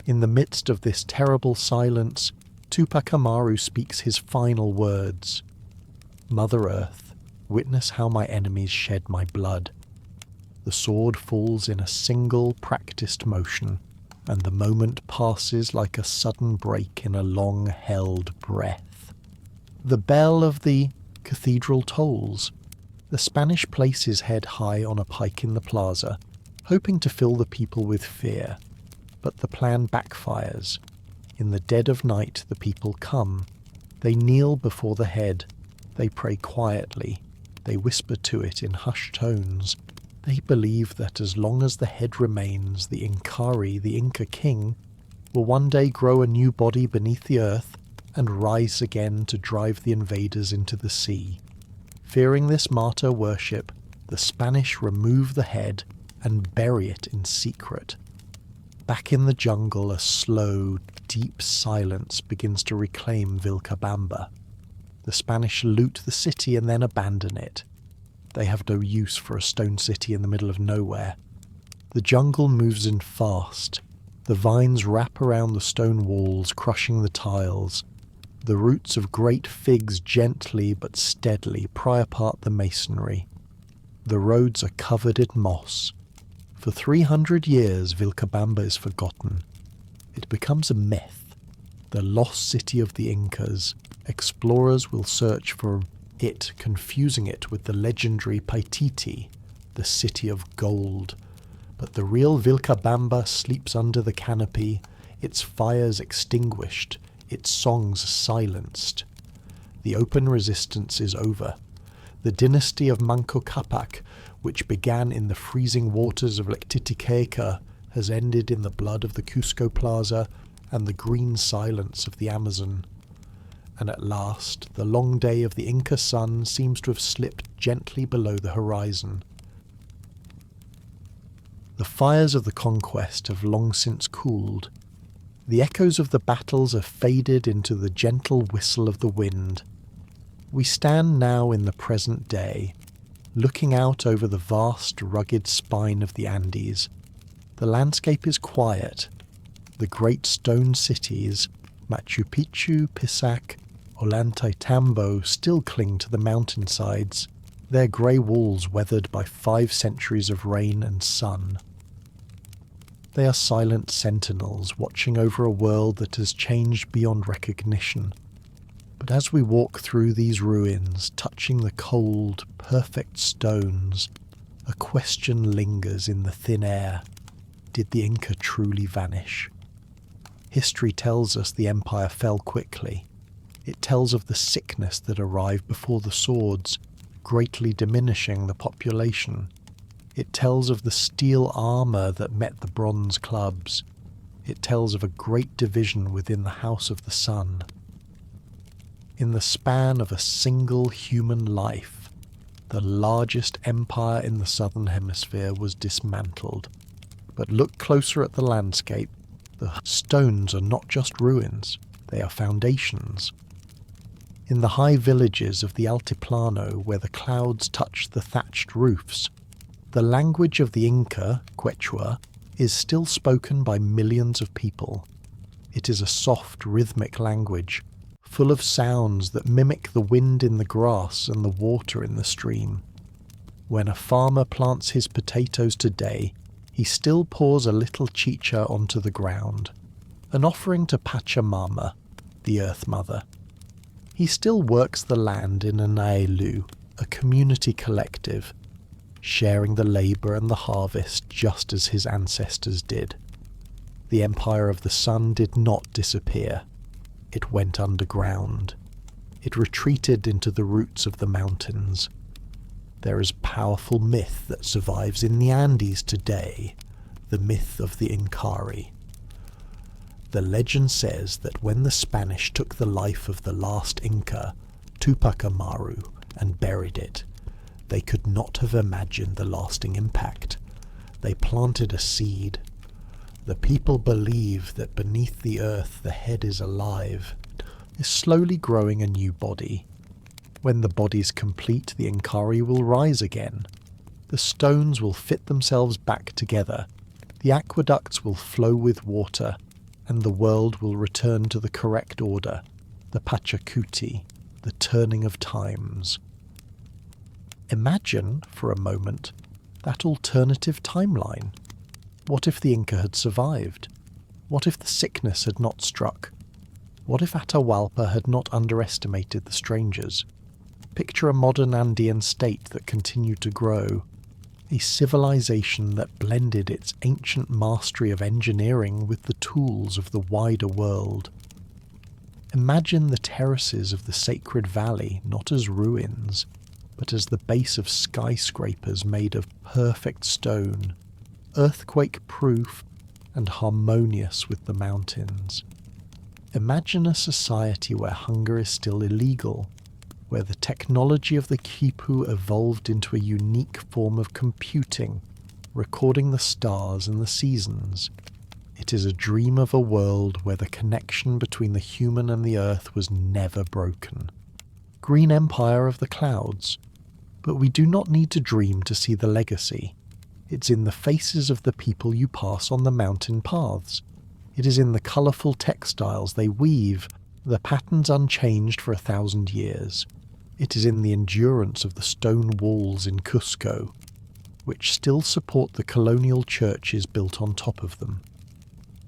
In the midst of this terrible silence, Tupac Amaru speaks his final words. "Mother Earth, witness how my enemies shed my blood." The sword falls in a single practiced motion, and the moment passes like a sudden break in a long-held breath. The bell of the cathedral tolls. The Spanish place his head high on a pike in the plaza, hoping to fill the people with fear. But the plan backfires. In the dead of night the people come. They kneel before the head. They pray quietly. They whisper to it in hushed tones. They believe that as long as the head remains, the Inkari, the Inca king, will one day grow a new body beneath the earth and rise again to drive the invaders into the sea. Fearing this martyr worship, the Spanish remove the head and bury it in secret. Back in the jungle, a slow, deep silence begins to reclaim Vilcabamba. The Spanish loot the city and then abandon it. They have no use for a stone city in the middle of nowhere. The jungle moves in fast. The vines wrap around the stone walls, crushing the tiles. The roots of great figs gently but steadily pry apart the masonry. The roads are covered in moss. For 300 years, Vilcabamba is forgotten. It becomes a myth. The lost city of the Incas. Explorers will search for it, confusing it with the legendary Paititi, the city of gold. But the real Vilcabamba sleeps under the canopy, its fires extinguished, its songs silenced. The open resistance is over. The dynasty of Manco Capac, which began in the freezing waters of Lake Titicaca, has ended in the blood of the Cusco Plaza and the green silence of the Amazon. And at last, the long day of the Inca sun seems to have slipped gently below the horizon. The fires of the conquest have long since cooled. The echoes of the battles have faded into the gentle whistle of the wind. We stand now in the present day, looking out over the vast, rugged spine of the Andes. The landscape is quiet. The great stone cities, Machu Picchu, Pisac, Ollantaytambo, still cling to the mountainsides, their grey walls weathered by 5 centuries of rain and sun. They are silent sentinels watching over a world that has changed beyond recognition. But as we walk through these ruins, touching the cold, perfect stones, a question lingers in the thin air. Did the Inca truly vanish? History tells us the empire fell quickly. It tells of the sickness that arrived before the swords, greatly diminishing the population. It tells of the steel armour that met the bronze clubs. It tells of a great division within the House of the Sun. In the span of a single human life, the largest empire in the southern hemisphere was dismantled. But look closer at the landscape. The stones are not just ruins, they are foundations. In the high villages of the Altiplano, where the clouds touch the thatched roofs, the language of the Inca, Quechua, is still spoken by millions of people. It is a soft, rhythmic language, full of sounds that mimic the wind in the grass and the water in the stream. When a farmer plants his potatoes today, he still pours a little chicha onto the ground, an offering to Pachamama, the Earth Mother. He still works the land in a naelu, a community collective, sharing the labour and the harvest just as his ancestors did. The Empire of the Sun did not disappear. It went underground. It retreated into the roots of the mountains. There is a powerful myth that survives in the Andes today, the myth of the Incari. The legend says that when the Spanish took the life of the last Inca, Tupac Amaru, and buried it, they could not have imagined the lasting impact. They planted a seed. The people believe that beneath the earth the head is alive, is slowly growing a new body. When the body's complete, the Incari will rise again. The stones will fit themselves back together. The aqueducts will flow with water, and the world will return to the correct order, the Pachacuti, the turning of times. Imagine, for a moment, that alternative timeline. What if the Inca had survived? What if the sickness had not struck? What if Atahualpa had not underestimated the strangers? Picture a modern Andean state that continued to grow, a civilization that blended its ancient mastery of engineering with the tools of the wider world. Imagine the terraces of the sacred valley not as ruins, but as the base of skyscrapers made of perfect stone, earthquake-proof and harmonious with the mountains. Imagine a society where hunger is still illegal, where the technology of the quipu evolved into a unique form of computing, recording the stars and the seasons. It is a dream of a world where the connection between the human and the earth was never broken. Green empire of the clouds. But we do not need to dream to see the legacy. It's in the faces of the people you pass on the mountain paths. It is in the colourful textiles they weave, the patterns unchanged for 1,000 years. It is in the endurance of the stone walls in Cusco, which still support the colonial churches built on top of them.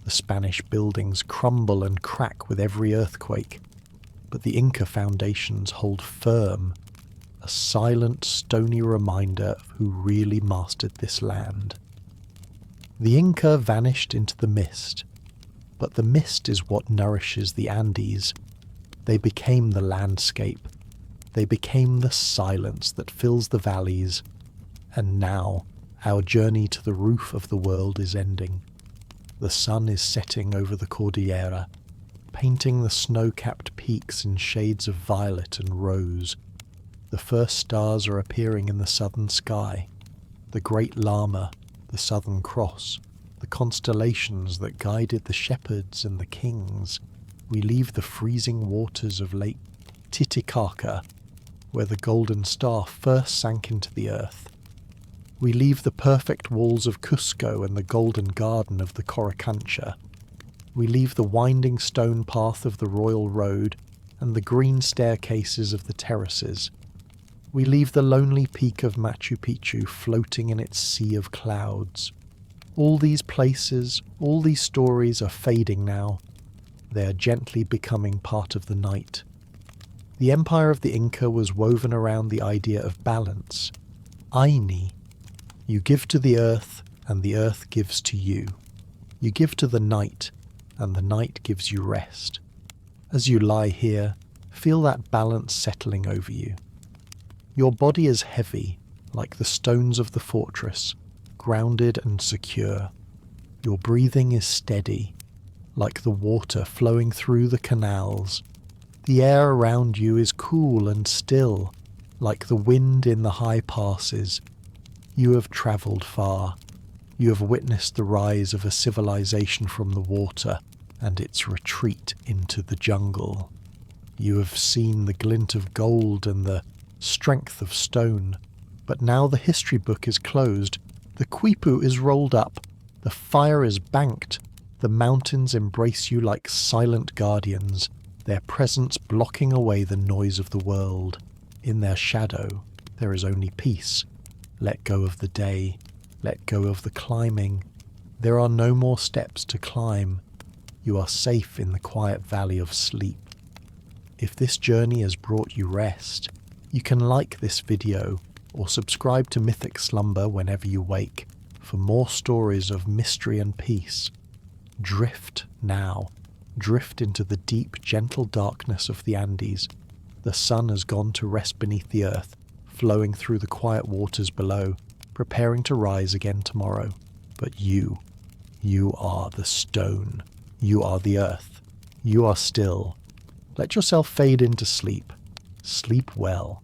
The Spanish buildings crumble and crack with every earthquake, but the Inca foundations hold firm, a silent, stony reminder of who really mastered this land. The Inca vanished into the mist, but the mist is what nourishes the Andes. They became the landscape. They became the silence that fills the valleys. And now, our journey to the roof of the world is ending. The sun is setting over the Cordillera, painting the snow-capped peaks in shades of violet and rose. The first stars are appearing in the southern sky. The Great Llama, the Southern Cross, the constellations that guided the shepherds and the kings. We leave the freezing waters of Lake Titicaca, where the golden star first sank into the earth. We leave the perfect walls of Cusco and the golden garden of the Coricancha. We leave the winding stone path of the Royal Road and the green staircases of the terraces. We leave the lonely peak of Machu Picchu floating in its sea of clouds. All these places, all these stories are fading now. They are gently becoming part of the night. The empire of the Inca was woven around the idea of balance. Aini. You give to the earth, and the earth gives to you. You give to the night, and the night gives you rest. As you lie here, feel that balance settling over you. Your body is heavy, like the stones of the fortress, grounded and secure. Your breathing is steady, like the water flowing through the canals. The air around you is cool and still, like the wind in the high passes. You have travelled far. You have witnessed the rise of a civilization from the water and its retreat into the jungle. You have seen the glint of gold and the strength of stone. But now the history book is closed. The quipu is rolled up. The fire is banked. The mountains embrace you like silent guardians, their presence blocking away the noise of the world. In their shadow, there is only peace. Let go of the day. Let go of the climbing. There are no more steps to climb. You are safe in the quiet valley of sleep. If this journey has brought you rest, you can like this video or subscribe to Mythic Slumber whenever you wake for more stories of mystery and peace. Drift now. Drift into the deep, gentle darkness of the Andes. The sun has gone to rest beneath the earth, flowing through the quiet waters below, preparing to rise again tomorrow. But you are the stone. You are the earth. You are still. Let yourself fade into sleep. Sleep well.